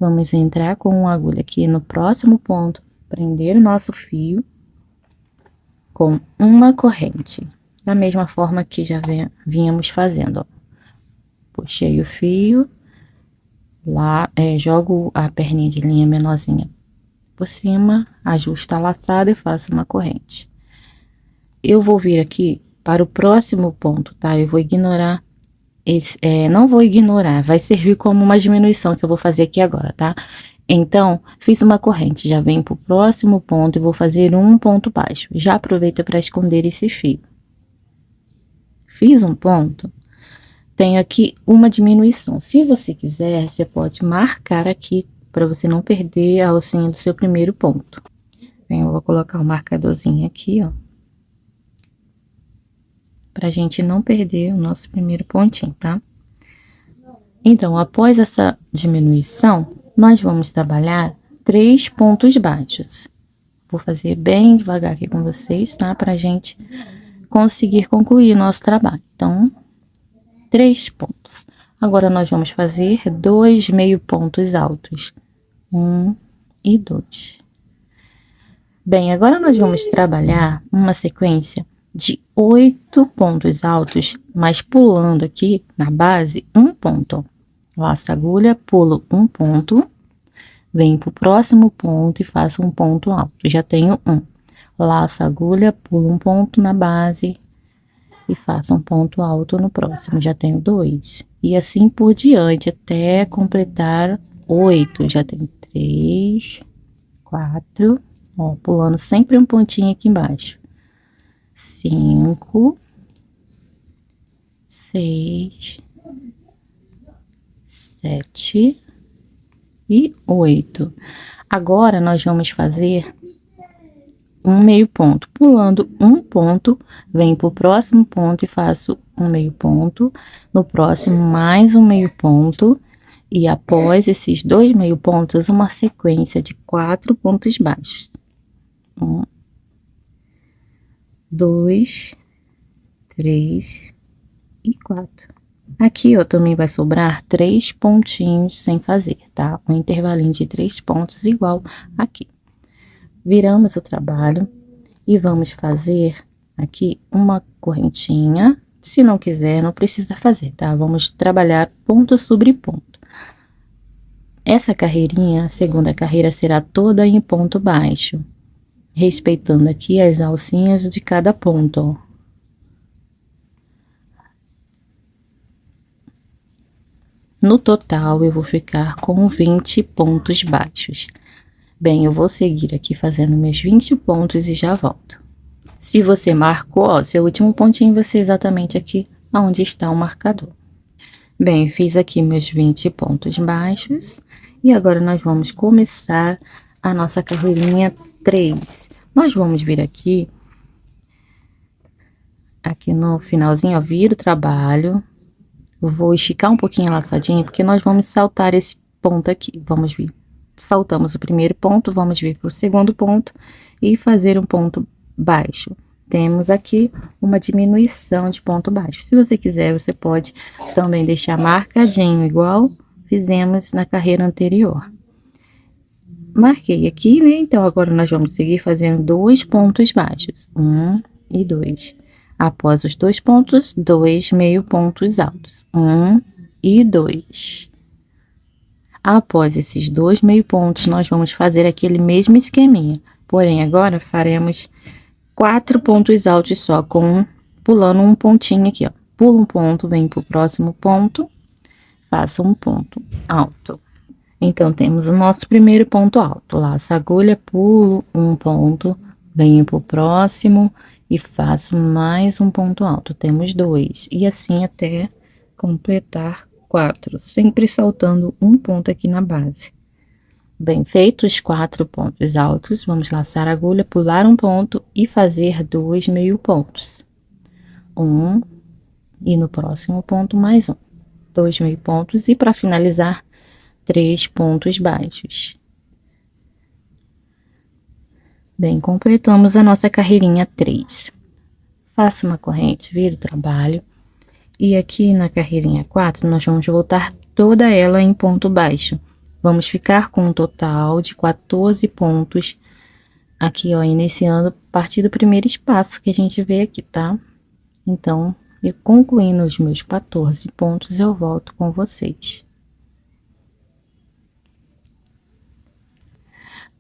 Vamos entrar com uma agulha aqui no próximo ponto, prender o nosso fio com uma corrente, da mesma forma que já vínhamos fazendo, ó. Puxei o fio, lá, jogo a perninha de linha menorzinha por cima, ajusto a laçada e faço uma corrente. Eu vou vir aqui para o próximo ponto, tá? Eu vou ignorar não vou ignorar, vai servir como uma diminuição que eu vou fazer aqui agora, tá? Então, fiz uma corrente, já venho pro próximo ponto e vou fazer um ponto baixo. Já aproveita para esconder esse fio. Fiz um ponto, tenho aqui uma diminuição. Se você quiser, você pode marcar aqui para você não perder a alcinha do seu primeiro ponto. Bem, eu vou colocar o marcadorzinho aqui, ó, pra gente não perder o nosso primeiro pontinho, tá? Então, após essa diminuição, nós vamos trabalhar 3 pontos baixos. Vou fazer bem devagar aqui com vocês, tá? Pra gente conseguir concluir o nosso trabalho. Então, 3 pontos. Agora, nós vamos fazer 2 meio pontos altos. 1 e 2. Bem, agora nós vamos trabalhar uma sequência de 8 pontos altos, mas pulando aqui na base um ponto. Laço a agulha, pulo um ponto, venho pro próximo ponto e faço um ponto alto. Já tenho um. Laço a agulha, pulo um ponto na base e faço um ponto alto no próximo. Já tenho 2. E assim por diante até completar 8. Já tenho 3, 4, ó, pulando sempre um pontinho aqui embaixo. 5, 6, 7 e 8. Agora, nós vamos fazer um meio ponto. Pulando um ponto, venho pro próximo ponto e faço um meio ponto. No próximo, mais um meio ponto. E após esses 2 meio pontos, uma sequência de 4 pontos baixos. 1, 2, 3 e 4. Aqui, ó, também vai sobrar 3 pontinhos sem fazer, tá? Um intervalinho de 3 pontos igual aqui. Viramos o trabalho e vamos fazer aqui uma correntinha. Se não quiser, não precisa fazer, tá? Vamos trabalhar ponto sobre ponto. Essa carreirinha, a segunda carreira, será toda em ponto baixo, respeitando aqui as alcinhas de cada ponto, ó. No total, eu vou ficar com 20 pontos baixos. Bem, eu vou seguir aqui fazendo meus 20 pontos e já volto. Se você marcou, ó, seu último pontinho vai ser exatamente aqui onde está o marcador. Bem, fiz aqui meus 20 pontos baixos e agora nós vamos começar a nossa carreirinha 3. Nós vamos vir aqui no finalzinho, ó, viro o trabalho. Vou esticar um pouquinho a laçadinha, porque nós vamos saltar esse ponto aqui. Vamos vir, saltamos o primeiro ponto, vamos vir para o segundo ponto e fazer um ponto baixo. Temos aqui uma diminuição de ponto baixo. Se você quiser, você pode também deixar marcadinho, igual fizemos na carreira anterior. Marquei aqui, né? Então, agora nós vamos seguir fazendo 2 pontos baixos. 1 e 2. Após os 2 pontos, 2 meio pontos altos. 1 e 2. Após esses 2 meio pontos, nós vamos fazer aquele mesmo esqueminha. Porém, agora faremos 4 pontos altos só, pulando um pontinho aqui, ó. Pulo um ponto, venho pro próximo ponto, faço um ponto alto. Então, temos o nosso primeiro ponto alto. Laço a agulha, pulo um ponto, venho pro próximo e faço mais um ponto alto. Temos 2. E assim até completar 4, sempre saltando um ponto aqui na base. Bem, feitos 4 pontos altos, vamos laçar a agulha, pular um ponto e fazer 2 meio pontos. 1 e no próximo ponto mais um. 2 meio pontos e para finalizar, 3 pontos baixos. Bem, completamos a nossa carreirinha 3. Faço uma corrente, viro o trabalho. E aqui na carreirinha 4, nós vamos voltar toda ela em ponto baixo. Vamos ficar com um total de 14 pontos aqui, ó, iniciando a partir do primeiro espaço que a gente vê aqui, tá? Então, eu concluindo os meus 14 pontos, eu volto com vocês.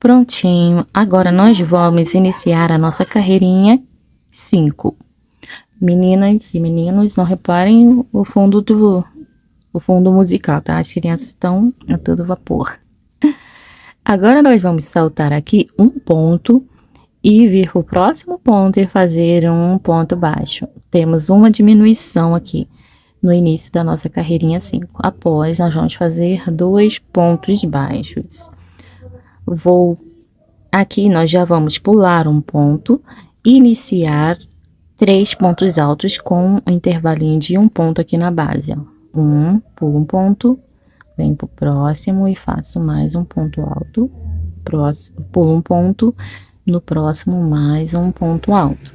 Prontinho, agora nós vamos iniciar a nossa carreirinha 5. Meninas e meninos, não reparem o fundo musical, tá? As crianças estão a todo vapor. Agora nós vamos saltar aqui um ponto e vir pro próximo ponto e fazer um ponto baixo. Temos uma diminuição aqui no início da nossa carreirinha 5. Após, nós vamos fazer 2 pontos baixos. Aqui nós já vamos pular um ponto, iniciar 3 pontos altos com um intervalinho de um ponto aqui na base, ó. Pulo um ponto, venho pro próximo e faço mais um ponto alto, pulo um ponto, no próximo mais um ponto alto.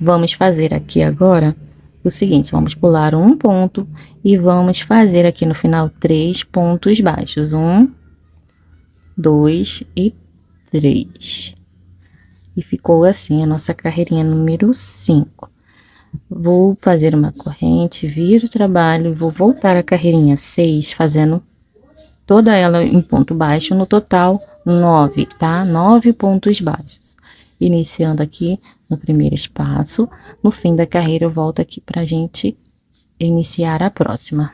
Vamos fazer aqui agora o seguinte, vamos pular um ponto e vamos fazer aqui no final 3 pontos baixos, 1, 2 e 3. E ficou assim a nossa carreirinha número 5. Vou fazer uma corrente, viro o trabalho, vou voltar a carreirinha 6, fazendo toda ela em ponto baixo, no total 9, tá? 9 pontos baixos. Iniciando aqui no primeiro espaço, no fim da carreira eu volto aqui pra gente iniciar a próxima.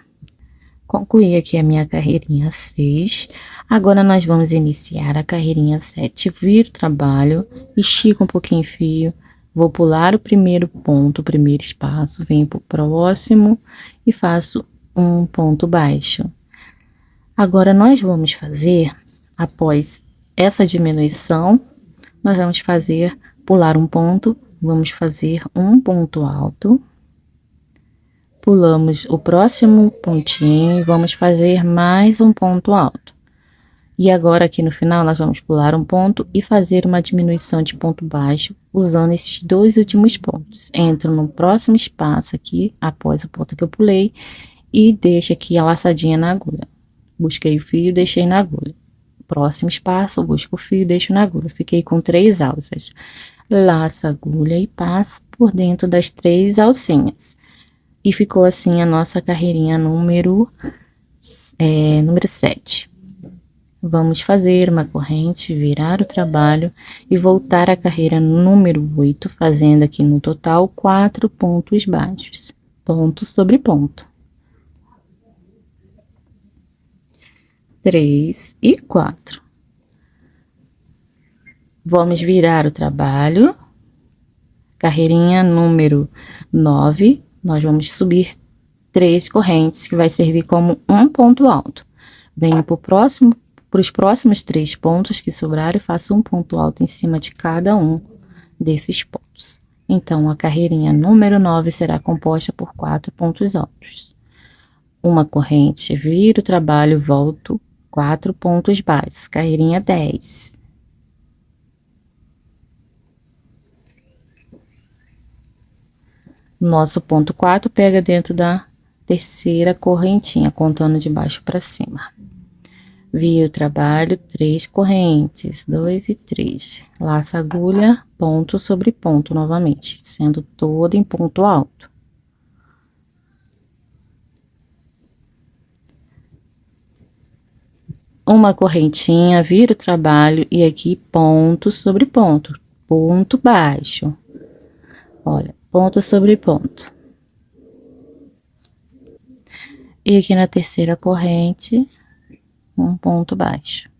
Concluí aqui a minha carreirinha 6. Agora, nós vamos iniciar a carreirinha 7. Viro o trabalho, estico um pouquinho o fio, vou pular o primeiro ponto, o primeiro espaço, venho pro próximo e faço um ponto baixo. Agora, nós vamos fazer, após essa diminuição, nós vamos fazer, pular um ponto, vamos fazer um ponto alto. Pulamos o próximo pontinho e vamos fazer mais um ponto alto. E agora aqui no final nós vamos pular um ponto e fazer uma diminuição de ponto baixo usando esses 2 últimos pontos. Entro no próximo espaço aqui, após o ponto que eu pulei, e deixo aqui a laçadinha na agulha. Busquei o fio, deixei na agulha. Próximo espaço, busco o fio, deixo na agulha. Fiquei com 3 alças. Laço a agulha e passo por dentro das 3 alcinhas. E ficou assim a nossa carreirinha número 7. Vamos fazer uma corrente, virar o trabalho e voltar à carreira número 8, fazendo aqui no total 4 pontos baixos. Ponto sobre ponto. 3 e 4. Vamos virar o trabalho. Carreirinha número 9. Nós vamos subir 3 correntes, que vai servir como um ponto alto. Venho para os próximos 3 pontos que sobraram e faço um ponto alto em cima de cada um desses pontos. Então, a carreirinha número 9 será composta por 4 pontos altos. Uma corrente, viro o trabalho, volto, 4 pontos baixos. Carreirinha 10. Nosso ponto 4 pega dentro da terceira correntinha, contando de baixo para cima. Viro o trabalho, 3 correntes, 2 e 3. Laço a agulha, ponto sobre ponto novamente, sendo todo em ponto alto. Uma correntinha, viro o trabalho e aqui ponto sobre ponto, ponto baixo. Olha, ponto sobre ponto. E aqui na terceira corrente, um ponto baixo.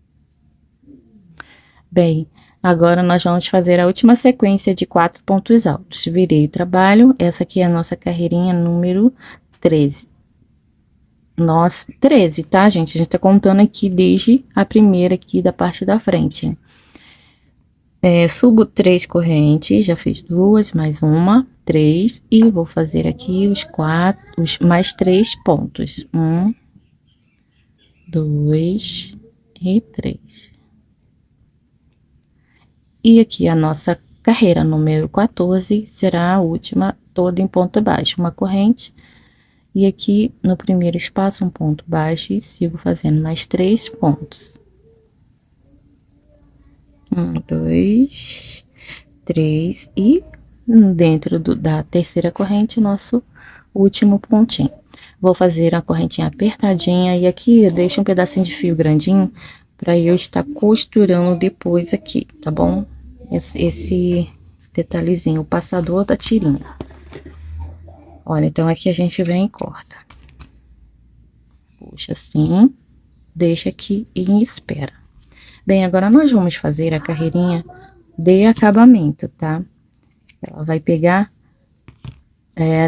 Bem, agora nós vamos fazer a última sequência de 4 pontos altos. Virei o trabalho, essa aqui é a nossa carreirinha número 13. Nossa, 13, tá, gente? A gente tá contando aqui desde a primeira aqui da parte da frente. Subo 3 correntes, já fiz 2, mais uma, 3, e vou fazer aqui mais 3 pontos. 1, 2 e 3. E aqui a nossa carreira número 14 será a última, toda em ponto baixo, uma corrente. E aqui no primeiro espaço, um ponto baixo e sigo fazendo mais 3 pontos. 1, 2, 3 e dentro da terceira corrente, nosso último pontinho. Vou fazer a correntinha apertadinha e aqui eu deixo um pedacinho de fio grandinho para eu estar costurando depois aqui, tá bom? Esse detalhezinho, o passador da tirinha. Olha, então aqui a gente vem e corta. Puxa assim, deixa aqui e espera. Bem, agora nós vamos fazer a carreirinha dê acabamento, tá? Ela vai pegar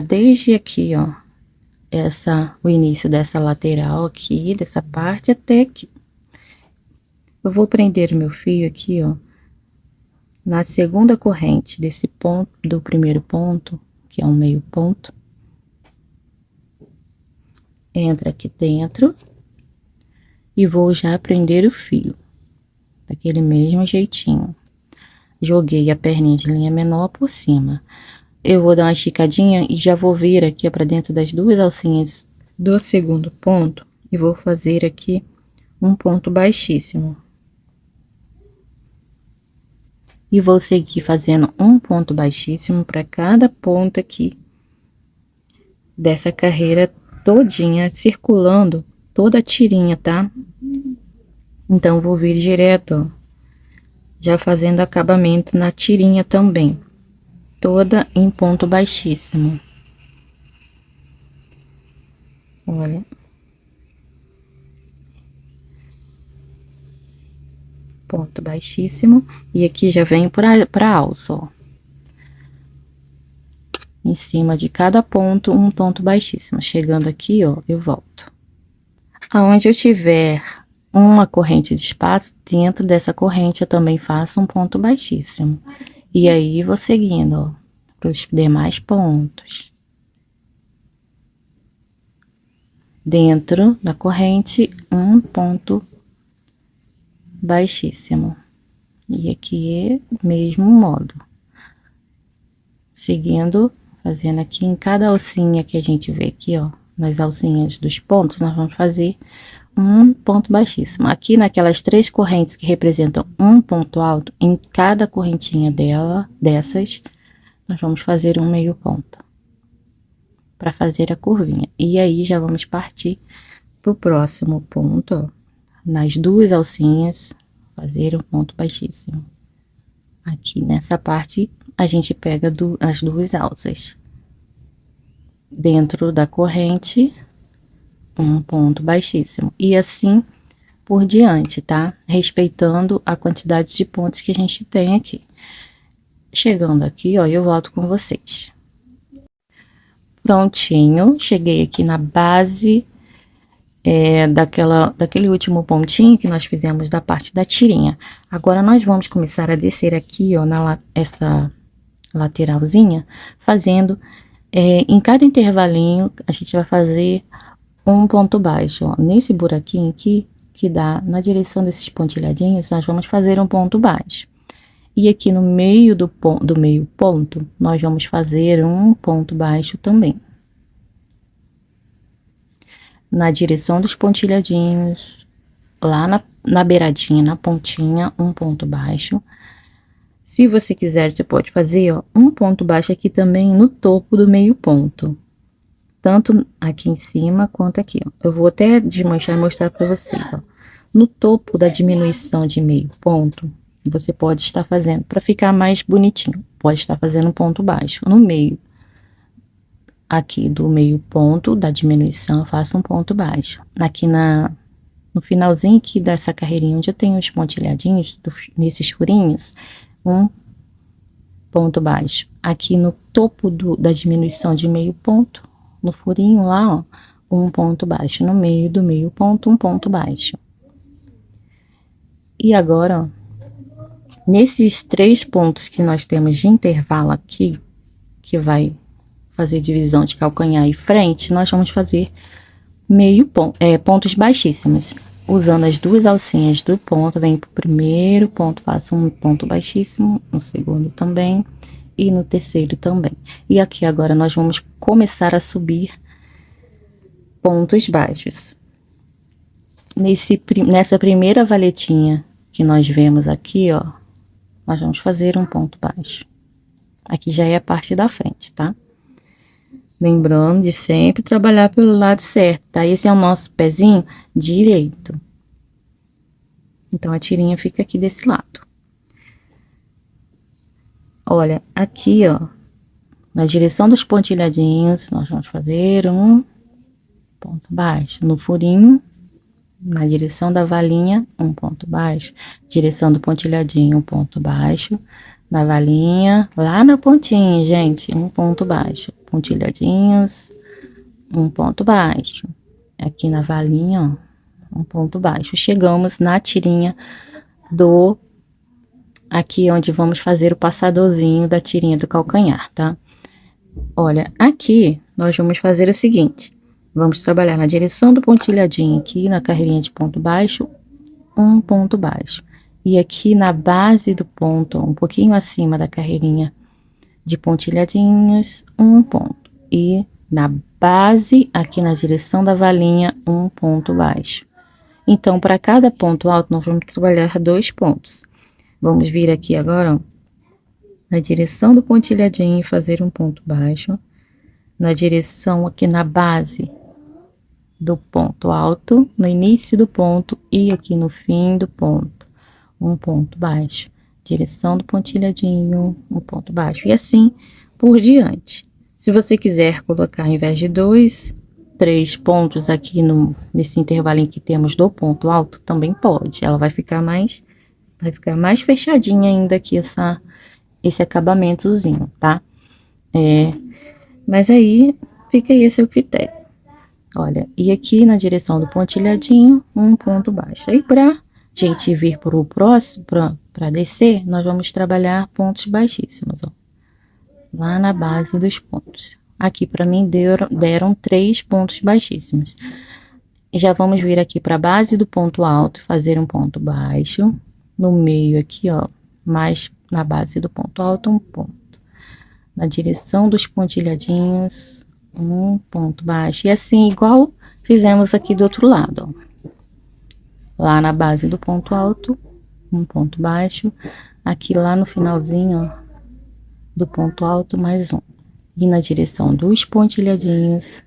desde aqui, ó, o início dessa lateral aqui, dessa parte até aqui. Eu vou prender o meu fio aqui, ó, na segunda corrente desse ponto, do primeiro ponto, que é um meio ponto. Entra aqui dentro e vou já prender o fio, daquele mesmo jeitinho. Joguei a perninha de linha menor por cima. Eu vou dar uma esticadinha e já vou vir aqui para dentro das duas alcinhas do segundo ponto e vou fazer aqui um ponto baixíssimo. E vou seguir fazendo um ponto baixíssimo para cada ponta aqui dessa carreira todinha, circulando toda a tirinha, tá? Então, vou vir direto, ó, já fazendo acabamento na tirinha também, toda em ponto baixíssimo. Olha. Ponto baixíssimo, e aqui já vem pra alça, ó. Em cima de cada ponto, um ponto baixíssimo. Chegando aqui, ó, eu volto. Aonde eu tiver uma corrente de espaço, dentro dessa corrente eu também faço um ponto baixíssimo. E aí, vou seguindo, ó, pros demais pontos. Dentro da corrente, um ponto baixíssimo. E aqui é o mesmo modo. Seguindo, fazendo aqui em cada alcinha que a gente vê aqui, ó, nas alcinhas dos pontos, nós vamos fazer um ponto baixíssimo. Aqui naquelas 3 correntes que representam um ponto alto, em cada correntinha dessas, nós vamos fazer um meio ponto. Para fazer a curvinha. E aí, já vamos partir pro próximo ponto, ó. Nas 2 alcinhas, fazer um ponto baixíssimo. Aqui nessa parte, a gente pega as 2 alças. Dentro da corrente, um ponto baixíssimo. E assim por diante, tá? Respeitando a quantidade de pontos que a gente tem aqui. Chegando aqui, ó, eu volto com vocês. Prontinho, cheguei aqui na base daquele último pontinho que nós fizemos da parte da tirinha. Agora, nós vamos começar a descer aqui, ó, essa lateralzinha, fazendo, em cada intervalinho, a gente vai fazer um ponto baixo, ó. Nesse buraquinho aqui, que dá na direção desses pontilhadinhos, nós vamos fazer um ponto baixo. E aqui no meio do meio ponto, nós vamos fazer um ponto baixo também. Na direção dos pontilhadinhos, lá na beiradinha, na pontinha, um ponto baixo. Se você quiser, você pode fazer, ó, um ponto baixo aqui também no topo do meio ponto. Tanto aqui em cima quanto aqui, ó. Eu vou até desmanchar e mostrar para vocês, ó. No topo da diminuição de meio ponto, você pode estar fazendo, para ficar mais bonitinho, pode estar fazendo um ponto baixo. No meio, aqui do meio ponto da diminuição, eu faço um ponto baixo. Aqui no finalzinho aqui dessa carreirinha, onde eu tenho os pontilhadinhos, nesses furinhos, um ponto baixo. Aqui no topo da diminuição de meio ponto, no furinho lá, ó, um ponto baixo. No meio do meio ponto, um ponto baixo. E agora, ó, nesses 3 pontos que nós temos de intervalo aqui, que vai fazer divisão de calcanhar e frente, nós vamos fazer pontos baixíssimos. Usando as 2 alcinhas do ponto, vem pro primeiro ponto, faço um ponto baixíssimo, no segundo também, e no terceiro também. E aqui agora nós vamos começar a subir pontos baixos. Nessa primeira valetinha que nós vemos aqui, ó, nós vamos fazer um ponto baixo. Aqui já é a parte da frente, tá? Lembrando de sempre trabalhar pelo lado certo, tá? Esse é o nosso pezinho direito. Então, a tirinha fica aqui desse lado. Olha, aqui, ó, na direção dos pontilhadinhos, nós vamos fazer um ponto baixo. No furinho Na direção da valinha, um ponto baixo. Direção do pontilhadinho, um ponto baixo. Na valinha, lá na pontinha, gente, um ponto baixo. Pontilhadinhos, um ponto baixo. Aqui na valinha, ó, um ponto baixo. Chegamos na tirinha do... Aqui onde vamos fazer o passadorzinho da tirinha do calcanhar, tá? Olha, aqui nós vamos fazer o seguinte. Vamos trabalhar na direção do pontilhadinho aqui, na carreirinha de ponto baixo, um ponto baixo. E aqui na base do ponto, um pouquinho acima da carreirinha de pontilhadinhos, um ponto. E na base, aqui na direção da valinha, um ponto baixo. Então, para cada ponto alto, nós vamos trabalhar 2 pontos. Vamos vir aqui agora, ó, na direção do pontilhadinho e fazer um ponto baixo. Na direção aqui na base do ponto alto, no início do ponto e aqui no fim do ponto, um ponto baixo. Direção do pontilhadinho, um ponto baixo. E assim por diante. Se você quiser colocar, ao invés de 2, 3 pontos aqui nesse intervalinho que temos do ponto alto, também pode. Ela vai ficar mais fechadinha ainda aqui esse acabamentozinho, tá? Mas aí fica aí esse o critério. Olha, e aqui na direção do pontilhadinho, um ponto baixo. Aí pra gente vir pro próximo, pra descer, nós vamos trabalhar pontos baixíssimos, ó. Lá na base dos pontos. Aqui pra mim deram 3 pontos baixíssimos. Já vamos vir aqui pra base do ponto alto, fazer um ponto baixo. No meio aqui, ó, mais na base do ponto alto, um ponto. Na direção dos pontilhadinhos, um ponto baixo. E assim, igual fizemos aqui do outro lado, ó. Lá na base do ponto alto, um ponto baixo. Aqui lá no finalzinho, ó, do ponto alto, mais um. E na direção dos pontilhadinhos,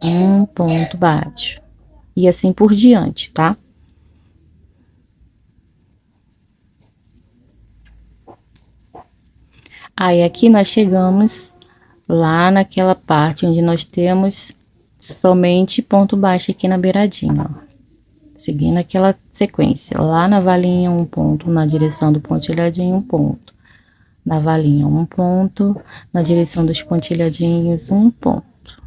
um ponto baixo. E assim por diante, tá? Aí, aqui nós chegamos lá naquela parte onde nós temos somente ponto baixo aqui na beiradinha, ó. Seguindo aquela sequência. Lá na valinha, um ponto, na direção do pontilhadinho, um ponto. Na valinha, um ponto. Na direção dos pontilhadinhos, um ponto.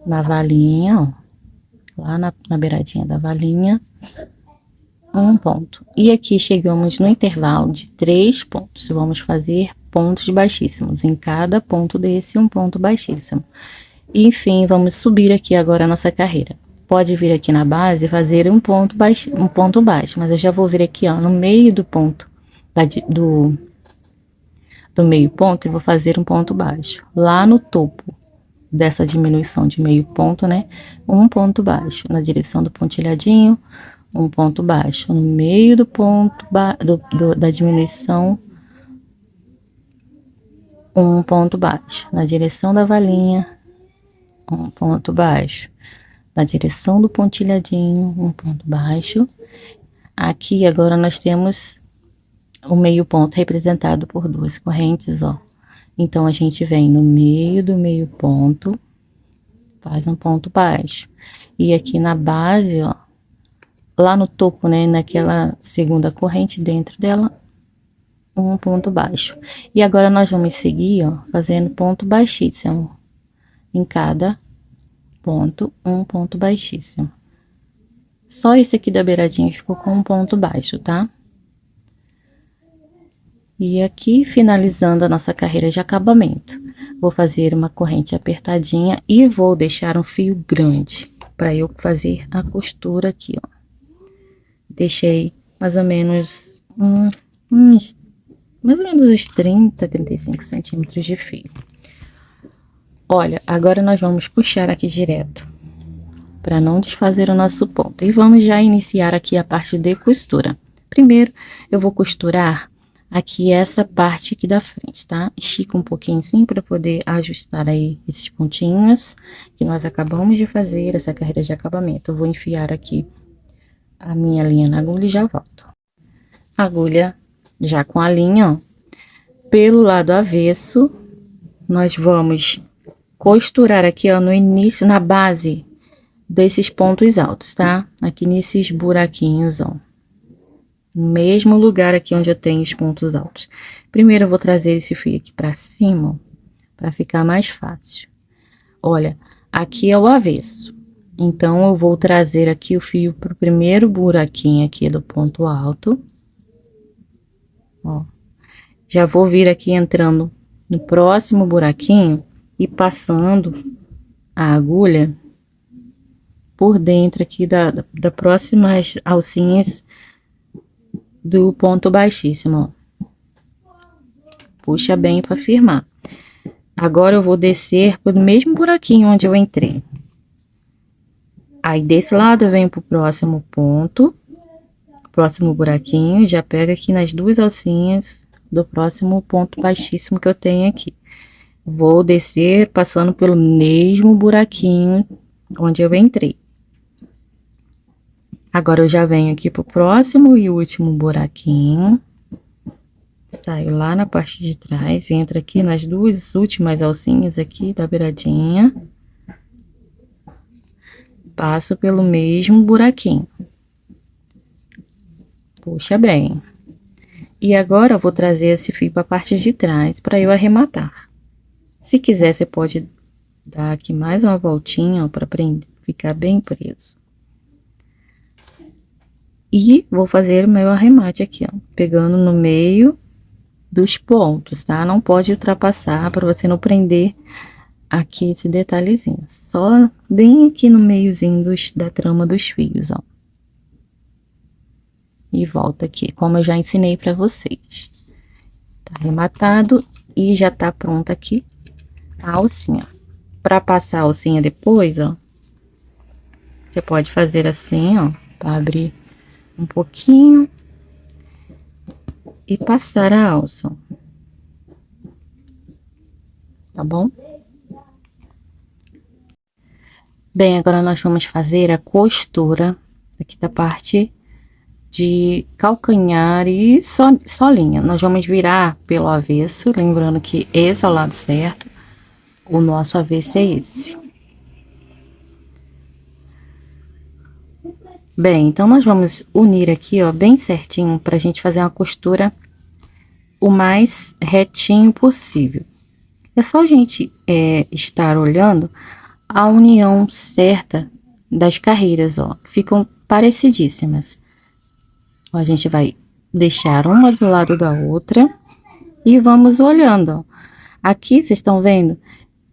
Na valinha, ó. Lá na beiradinha da valinha, um ponto. E aqui chegamos no intervalo de 3 pontos. Vamos fazer pontos baixíssimos. Em cada ponto desse, um ponto baixíssimo. E, enfim, vamos subir aqui agora a nossa carreira. Pode vir aqui na base e fazer um ponto baixo, mas eu já vou vir aqui, ó, no meio do ponto, do meio ponto, e vou fazer um ponto baixo. Lá no topo dessa diminuição de meio ponto, né, um ponto baixo. Na direção do pontilhadinho, um ponto baixo. No meio do ponto, da diminuição, um ponto baixo. Na direção da valinha, um ponto baixo. Na direção do pontilhadinho, um ponto baixo. Aqui agora nós temos o meio ponto representado por 2 correntes, ó. Então, a gente vem no meio do meio ponto, faz um ponto baixo. E aqui na base, ó, lá no topo, né, naquela segunda corrente dentro dela, um ponto baixo. E agora nós vamos seguir, ó, fazendo ponto baixíssimo em cada ponto, um ponto baixíssimo. Só esse aqui da beiradinha ficou com um ponto baixo, tá? E aqui, finalizando a nossa carreira de acabamento, vou fazer uma corrente apertadinha e vou deixar um fio grande para eu fazer a costura aqui, ó. Deixei mais ou menos uns 30, 35 centímetros de fio. Olha, agora nós vamos puxar aqui direto, para não desfazer o nosso ponto. E vamos já iniciar aqui a parte de costura. Primeiro, eu vou costurar aqui essa parte aqui da frente, tá? Estica um pouquinho assim, para poder ajustar aí esses pontinhos que nós acabamos de fazer, essa carreira de acabamento. Eu vou enfiar aqui a minha linha na agulha e já volto. Agulha já com a linha, ó. Pelo lado avesso, nós vamos costurar aqui, ó, no início, na base desses pontos altos, tá? Aqui nesses buraquinhos, ó. No mesmo lugar aqui onde eu tenho os pontos altos. Primeiro eu vou trazer esse fio aqui pra cima, para ficar mais fácil. Olha, aqui é o avesso. Então, eu vou trazer aqui o fio pro primeiro buraquinho aqui do ponto alto. Ó. Já vou vir aqui entrando no próximo buraquinho e passando a agulha por dentro aqui da próximas alcinhas do ponto baixíssimo, ó. Puxa bem para firmar. Agora eu vou descer pelo mesmo buraquinho onde eu entrei. Aí desse lado eu venho pro próximo ponto, próximo buraquinho, já pega aqui nas duas alcinhas do próximo ponto baixíssimo que eu tenho aqui. Vou descer passando pelo mesmo buraquinho onde eu entrei. Agora eu já venho aqui pro próximo e último buraquinho. Saio lá na parte de trás, entra aqui nas duas últimas alcinhas aqui da beiradinha. Passo pelo mesmo buraquinho. Puxa bem. E agora eu vou trazer esse fio para a parte de trás para eu arrematar. Se quiser, você pode dar aqui mais uma voltinha para ficar bem preso. E vou fazer o meu arremate aqui, ó, pegando no meio dos pontos, tá? Não pode ultrapassar para você não prender aqui esse detalhezinho. Só bem aqui no meiozinho da trama dos fios, ó. E volta aqui, como eu já ensinei para vocês. Tá arrematado e já tá pronta aqui a alcinha. Para passar a alcinha depois, ó, você pode fazer assim, ó, para abrir um pouquinho e passar a alça, ó. Tá bom? Bem, agora nós vamos fazer a costura aqui da parte de calcanhar e solinha. Nós vamos virar pelo avesso, lembrando que esse é o lado certo, o nosso avesso é esse. Bem, então nós vamos unir aqui, ó, bem certinho, pra gente fazer uma costura o mais retinho possível. É só a gente estar olhando a união certa das carreiras, ó, ficam parecidíssimas. Ó, a gente vai deixar uma do lado da outra e vamos olhando, ó. Aqui, vocês estão vendo?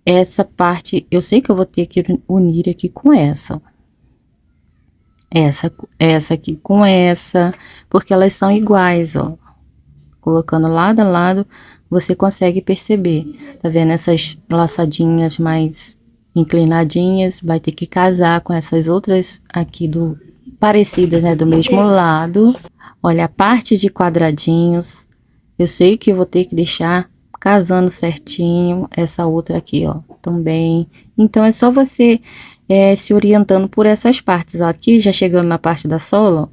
Essa parte, eu sei que eu vou ter que unir aqui com essa, ó. Essa aqui com essa, porque elas são iguais, ó. Colocando lado a lado, você consegue perceber. Tá vendo? Essas laçadinhas mais inclinadinhas, vai ter que casar com essas outras aqui parecidas, né? Do mesmo lado. Olha, a parte de quadradinhos, eu sei que eu vou ter que deixar casando certinho essa outra aqui, ó, também. Então, é só você se orientando por essas partes, ó. Aqui, já chegando na parte da sola, ó,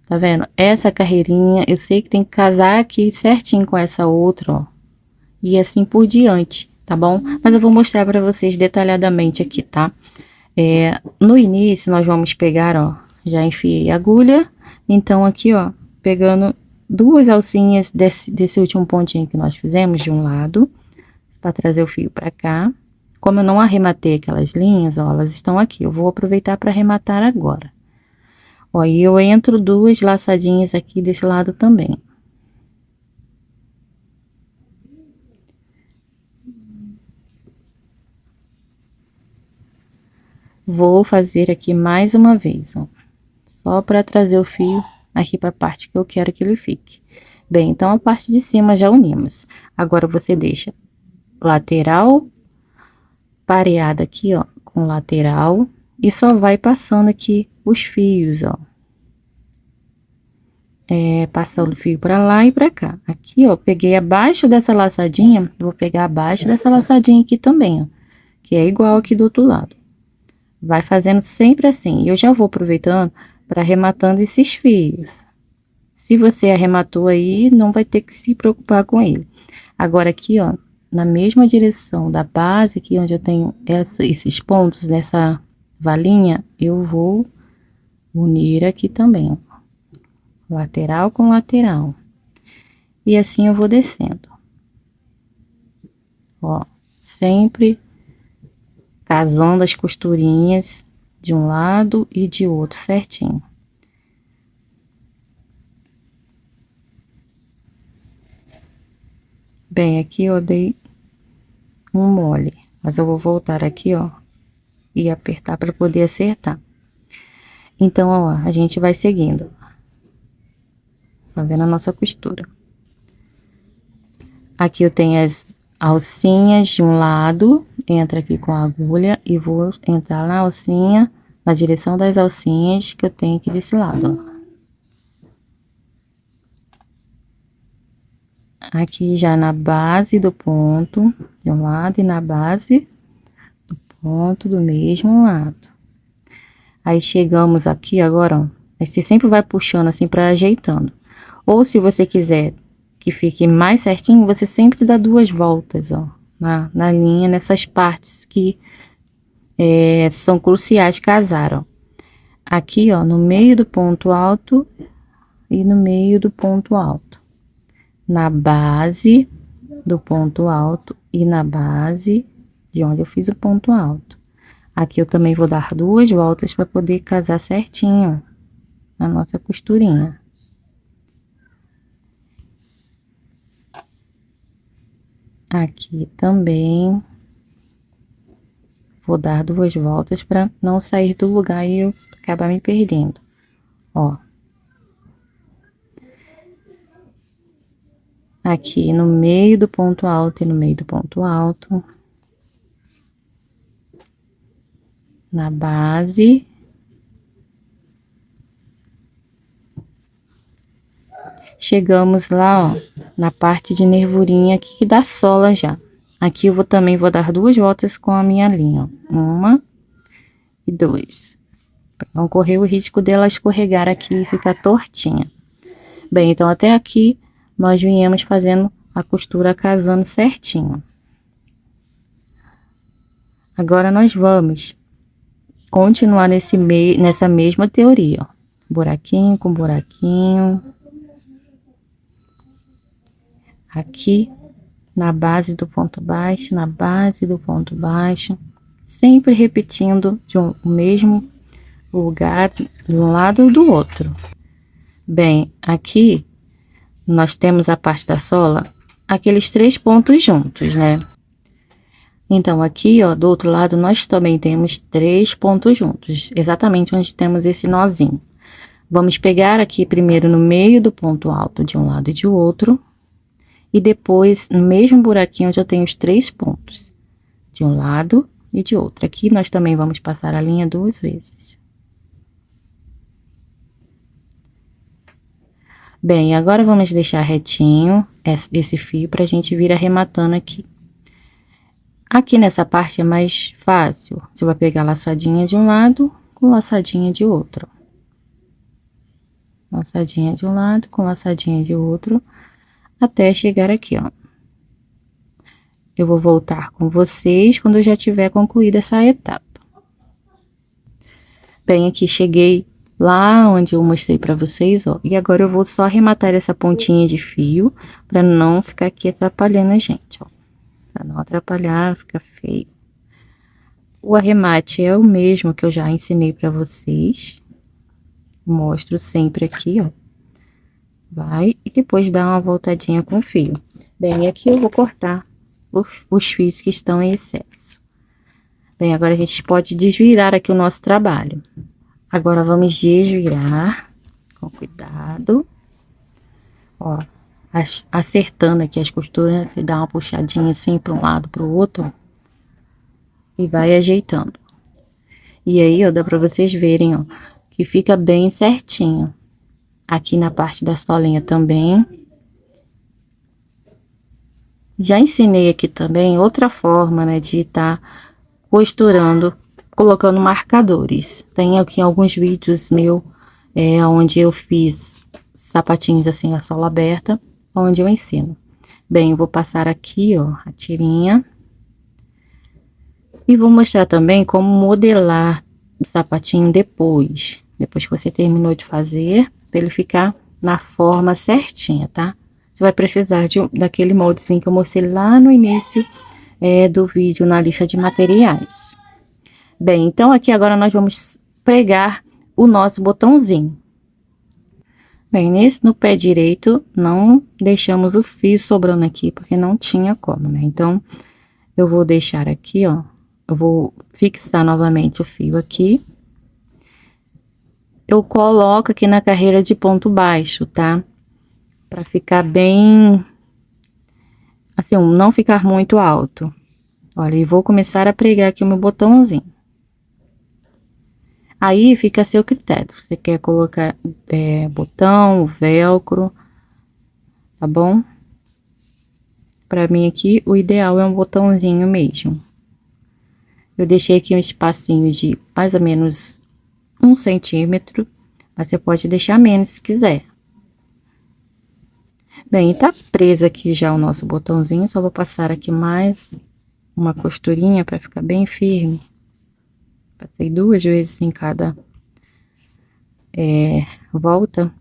tá vendo? Essa carreirinha, eu sei que tem que casar aqui certinho com essa outra, ó. E assim por diante, tá bom? Mas eu vou mostrar pra vocês detalhadamente aqui, tá? No início, nós vamos pegar, ó, já enfiei a agulha. Então, aqui, ó, pegando duas alcinhas desse último pontinho que nós fizemos de um lado, para trazer o fio para cá. Como eu não arrematei aquelas linhas, ó, elas estão aqui. Eu vou aproveitar para arrematar agora. Ó, e eu entro duas laçadinhas aqui desse lado também. Vou fazer aqui mais uma vez, ó, só para trazer o fio aqui para a parte que eu quero que ele fique. Bem, então a parte de cima já unimos. Agora você deixa lateral pareada aqui, ó, com lateral, e só vai passando aqui os fios, ó. Passando o fio para lá e para cá. Aqui, ó, peguei abaixo dessa laçadinha, vou pegar abaixo dessa laçadinha aqui também, ó, que é igual aqui do outro lado. Vai fazendo sempre assim. E eu já vou aproveitando para arrematando esses fios. Se você arrematou aí, não vai ter que se preocupar com ele. Agora aqui, ó, na mesma direção da base, aqui onde eu tenho esses pontos nessa valinha, eu vou unir aqui também, ó. Lateral com lateral. E assim eu vou descendo. Ó, sempre casando as costurinhas de um lado e de outro certinho. Bem, aqui eu dei um mole, mas eu vou voltar aqui, ó, e apertar para poder acertar. Então, ó, a gente vai seguindo, fazendo a nossa costura. Aqui eu tenho as alcinhas de um lado, entra aqui com a agulha e vou entrar na alcinha, na direção das alcinhas que eu tenho aqui desse lado, ó. Aqui já na base do ponto de um lado e na base do ponto do mesmo lado. Aí chegamos aqui agora, ó, aí você sempre vai puxando assim para ajeitando. Ou se você quiser que fique mais certinho, você sempre dá 2 voltas, ó, na linha, nessas partes que são cruciais casar, ó. Aqui, ó, no meio do ponto alto e no meio do ponto alto. Na base do ponto alto e na base de onde eu fiz o ponto alto. Aqui eu também vou dar 2 voltas para poder casar certinho a nossa costurinha. Aqui também vou dar 2 voltas para não sair do lugar e eu acabar me perdendo. Ó. Aqui no meio do ponto alto e no meio do ponto alto. Na base. Chegamos lá, ó, na parte de nervurinha aqui da sola já. Aqui eu também vou dar 2 voltas com a minha linha, ó. 1 e 2. Pra não correr o risco dela escorregar aqui e ficar tortinha. Bem, então até aqui nós viemos fazendo a costura casando certinho. Agora nós vamos continuar nessa mesma teoria, ó. Buraquinho com buraquinho. Aqui na base do ponto baixo, na base do ponto baixo, sempre repetindo o mesmo lugar de um lado ou do outro. Bem, aqui nós temos a parte da sola, aqueles 3 pontos juntos, né? Então, aqui, ó, do outro lado, nós também temos 3 pontos juntos, exatamente onde temos esse nozinho. Vamos pegar aqui primeiro no meio do ponto alto de um lado e de outro, e depois no mesmo buraquinho onde eu tenho os 3 pontos, de um lado e de outro. Aqui nós também vamos passar a linha 2 vezes. Bem, agora vamos deixar retinho esse fio pra gente vir arrematando aqui. Aqui nessa parte é mais fácil, você vai pegar laçadinha de um lado com laçadinha de outro. Laçadinha de um lado com laçadinha de outro, até chegar aqui, ó. Eu vou voltar com vocês quando eu já tiver concluído essa etapa. Bem, aqui cheguei lá onde eu mostrei pra vocês, ó. E agora eu vou só arrematar essa pontinha de fio, pra não ficar aqui atrapalhando a gente, ó. Pra não atrapalhar, fica feio. O arremate é o mesmo que eu já ensinei pra vocês. Mostro sempre aqui, ó. Vai e depois dá uma voltadinha com o fio. Bem, aqui eu vou cortar os fios que estão em excesso. Bem, agora a gente pode desvirar aqui o nosso trabalho. Agora vamos desvirar com cuidado. Ó, acertando aqui as costuras, você dá uma puxadinha assim para um lado, para o outro. E vai ajeitando. E aí, ó, dá para vocês verem, ó, que fica bem certinho. Aqui na parte da solinha também. Já ensinei aqui também outra forma, né, de estar costurando, colocando marcadores. Tem aqui alguns vídeos meu, onde eu fiz sapatinhos assim, a sola aberta, onde eu ensino. Bem, eu vou passar aqui, ó, a tirinha. E vou mostrar também como modelar o sapatinho depois que você terminou de fazer, para ele ficar na forma certinha, tá? Você vai precisar daquele moldezinho que eu mostrei lá no início do vídeo, na lista de materiais. Bem, então aqui agora nós vamos pregar o nosso botãozinho. Bem, no pé direito, não deixamos o fio sobrando aqui, porque não tinha como, né? Então, eu vou deixar aqui, ó. Eu vou fixar novamente o fio aqui. Eu coloco aqui na carreira de ponto baixo, tá? Pra ficar bem... assim, não ficar muito alto. Olha, e vou começar a pregar aqui o meu botãozinho. Aí, fica a seu critério. Você quer colocar botão, velcro, tá bom? Pra mim aqui, o ideal é um botãozinho mesmo. Eu deixei aqui um espacinho de mais ou menos 1 centímetro, mas você pode deixar menos se quiser. Bem, tá preso aqui já o nosso botãozinho, só vou passar aqui mais uma costurinha para ficar bem firme. Passei 2 vezes em cada volta.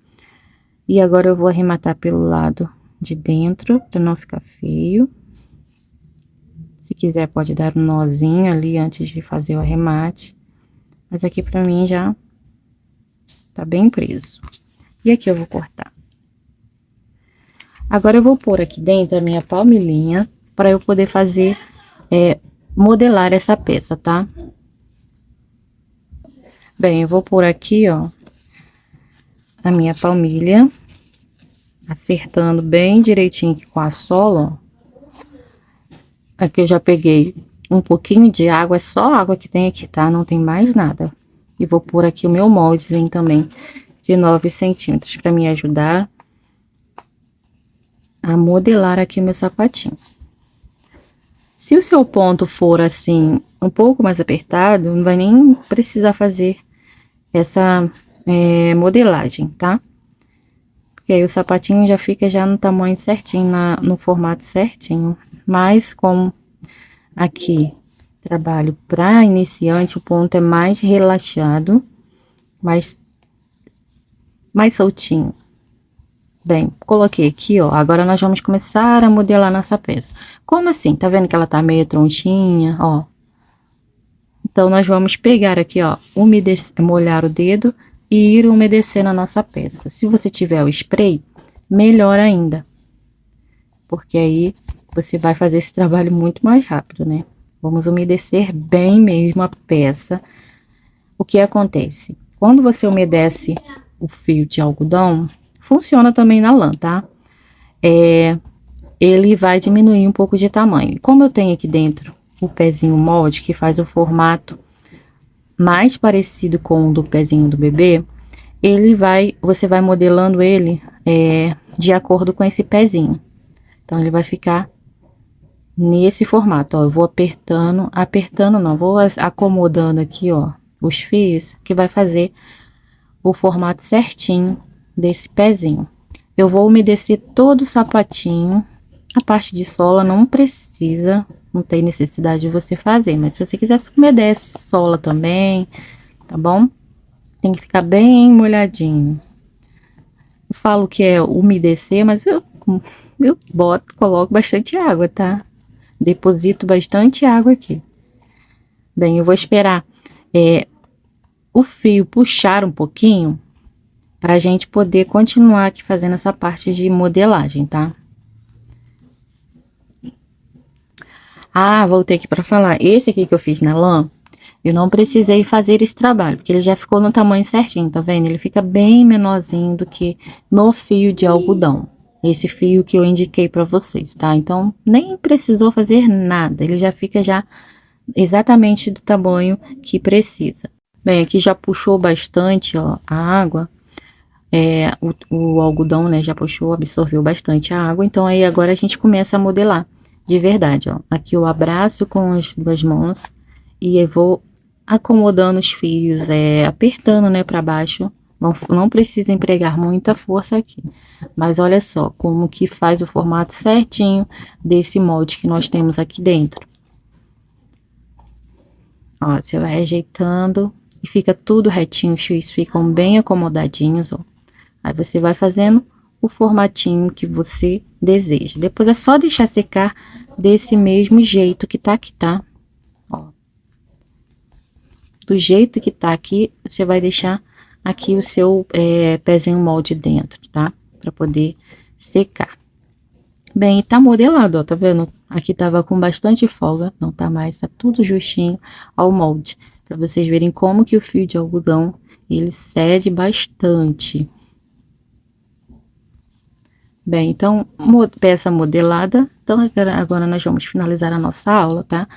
E agora eu vou arrematar pelo lado de dentro, para não ficar feio. Se quiser, pode dar um nozinho ali antes de fazer o arremate. Mas aqui pra mim já tá bem preso. E aqui eu vou cortar. Agora eu vou pôr aqui dentro a minha palmilhinha para eu poder fazer, modelar essa peça, tá? Bem, eu vou pôr aqui, ó, a minha palmilha, acertando bem direitinho aqui com a sola, ó. Aqui eu já peguei um pouquinho de água, é só água que tem aqui, tá? Não tem mais nada. E vou pôr aqui o meu moldezinho também de 9 centímetros para me ajudar a modelar aqui o meu sapatinho. Se o seu ponto for assim, um pouco mais apertado, não vai nem precisar fazer essa modelagem, tá? Porque aí o sapatinho já fica já no tamanho certinho, no formato certinho. Mas como aqui trabalho para iniciante, o ponto é mais relaxado, mais soltinho. Bem, coloquei aqui, ó. Agora nós vamos começar a modelar nossa peça. Como assim? Tá vendo que ela tá meio tronchinha, ó? Então, nós vamos pegar aqui, ó, molhar o dedo e ir umedecendo a nossa peça. Se você tiver o spray, melhor ainda. Porque aí você vai fazer esse trabalho muito mais rápido, né? Vamos umedecer bem mesmo a peça. O que acontece? Quando você umedece o fio de algodão, funciona também na lã, tá? Ele vai diminuir um pouco de tamanho. Como eu tenho aqui dentro o pezinho molde, que faz o formato mais parecido com o do pezinho do bebê, você vai modelando ele de acordo com esse pezinho. Então, ele vai ficar nesse formato, ó. Eu vou apertando não, vou acomodando aqui, ó, os fios, que vai fazer o formato certinho desse pezinho. Eu vou umedecer todo o sapatinho. A parte de sola não precisa, não tem necessidade de você fazer, mas se você quiser, você umedece sola também, tá bom? Tem que ficar bem molhadinho. Eu falo que é umedecer, mas eu coloco bastante água, tá? Deposito bastante água aqui. Bem, eu vou esperar o fio puxar um pouquinho pra gente poder continuar aqui fazendo essa parte de modelagem, tá? Ah, voltei aqui pra falar. Esse aqui que eu fiz na lã, eu não precisei fazer esse trabalho, porque ele já ficou no tamanho certinho, tá vendo? Ele fica bem menorzinho do que no fio de algodão. Esse fio que eu indiquei pra vocês, tá? Então, nem precisou fazer nada. Ele já fica já exatamente do tamanho que precisa. Bem, aqui já puxou bastante, ó, a água. O algodão, né, já puxou, absorveu bastante a água. Então, aí agora a gente começa a modelar de verdade, ó. Aqui eu abraço com as 2 mãos e eu vou acomodando os fios, apertando, né, para baixo. Não precisa empregar muita força aqui. Mas olha só como que faz o formato certinho desse molde que nós temos aqui dentro. Ó, você vai ajeitando e fica tudo retinho, os fios ficam bem acomodadinhos, ó. Aí você vai fazendo o formatinho que você deseja. Depois é só deixar secar desse mesmo jeito que tá aqui, tá? Ó. Do jeito que tá aqui, você vai deixar aqui o seu pezinho molde dentro, tá? Pra poder secar. Bem, tá modelado, ó, tá vendo? Aqui tava com bastante folga, não tá mais, tá tudo justinho ao molde. Pra vocês verem como que o fio de algodão, ele cede bastante. Bem, então, peça modelada. Então, agora nós vamos finalizar a nossa aula, tá?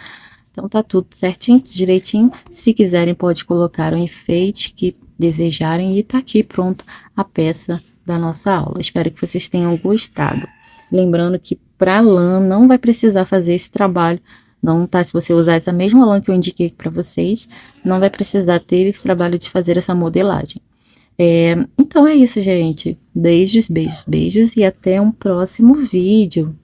Então, tá tudo certinho, direitinho. Se quiserem, pode colocar o enfeite que desejarem e tá aqui pronto a peça da nossa aula. Espero que vocês tenham gostado. Lembrando que para lã não vai precisar fazer esse trabalho, não tá? Se você usar essa mesma lã que eu indiquei para vocês, não vai precisar ter esse trabalho de fazer essa modelagem. Então é isso, gente. Beijos, beijos, beijos e até um próximo vídeo.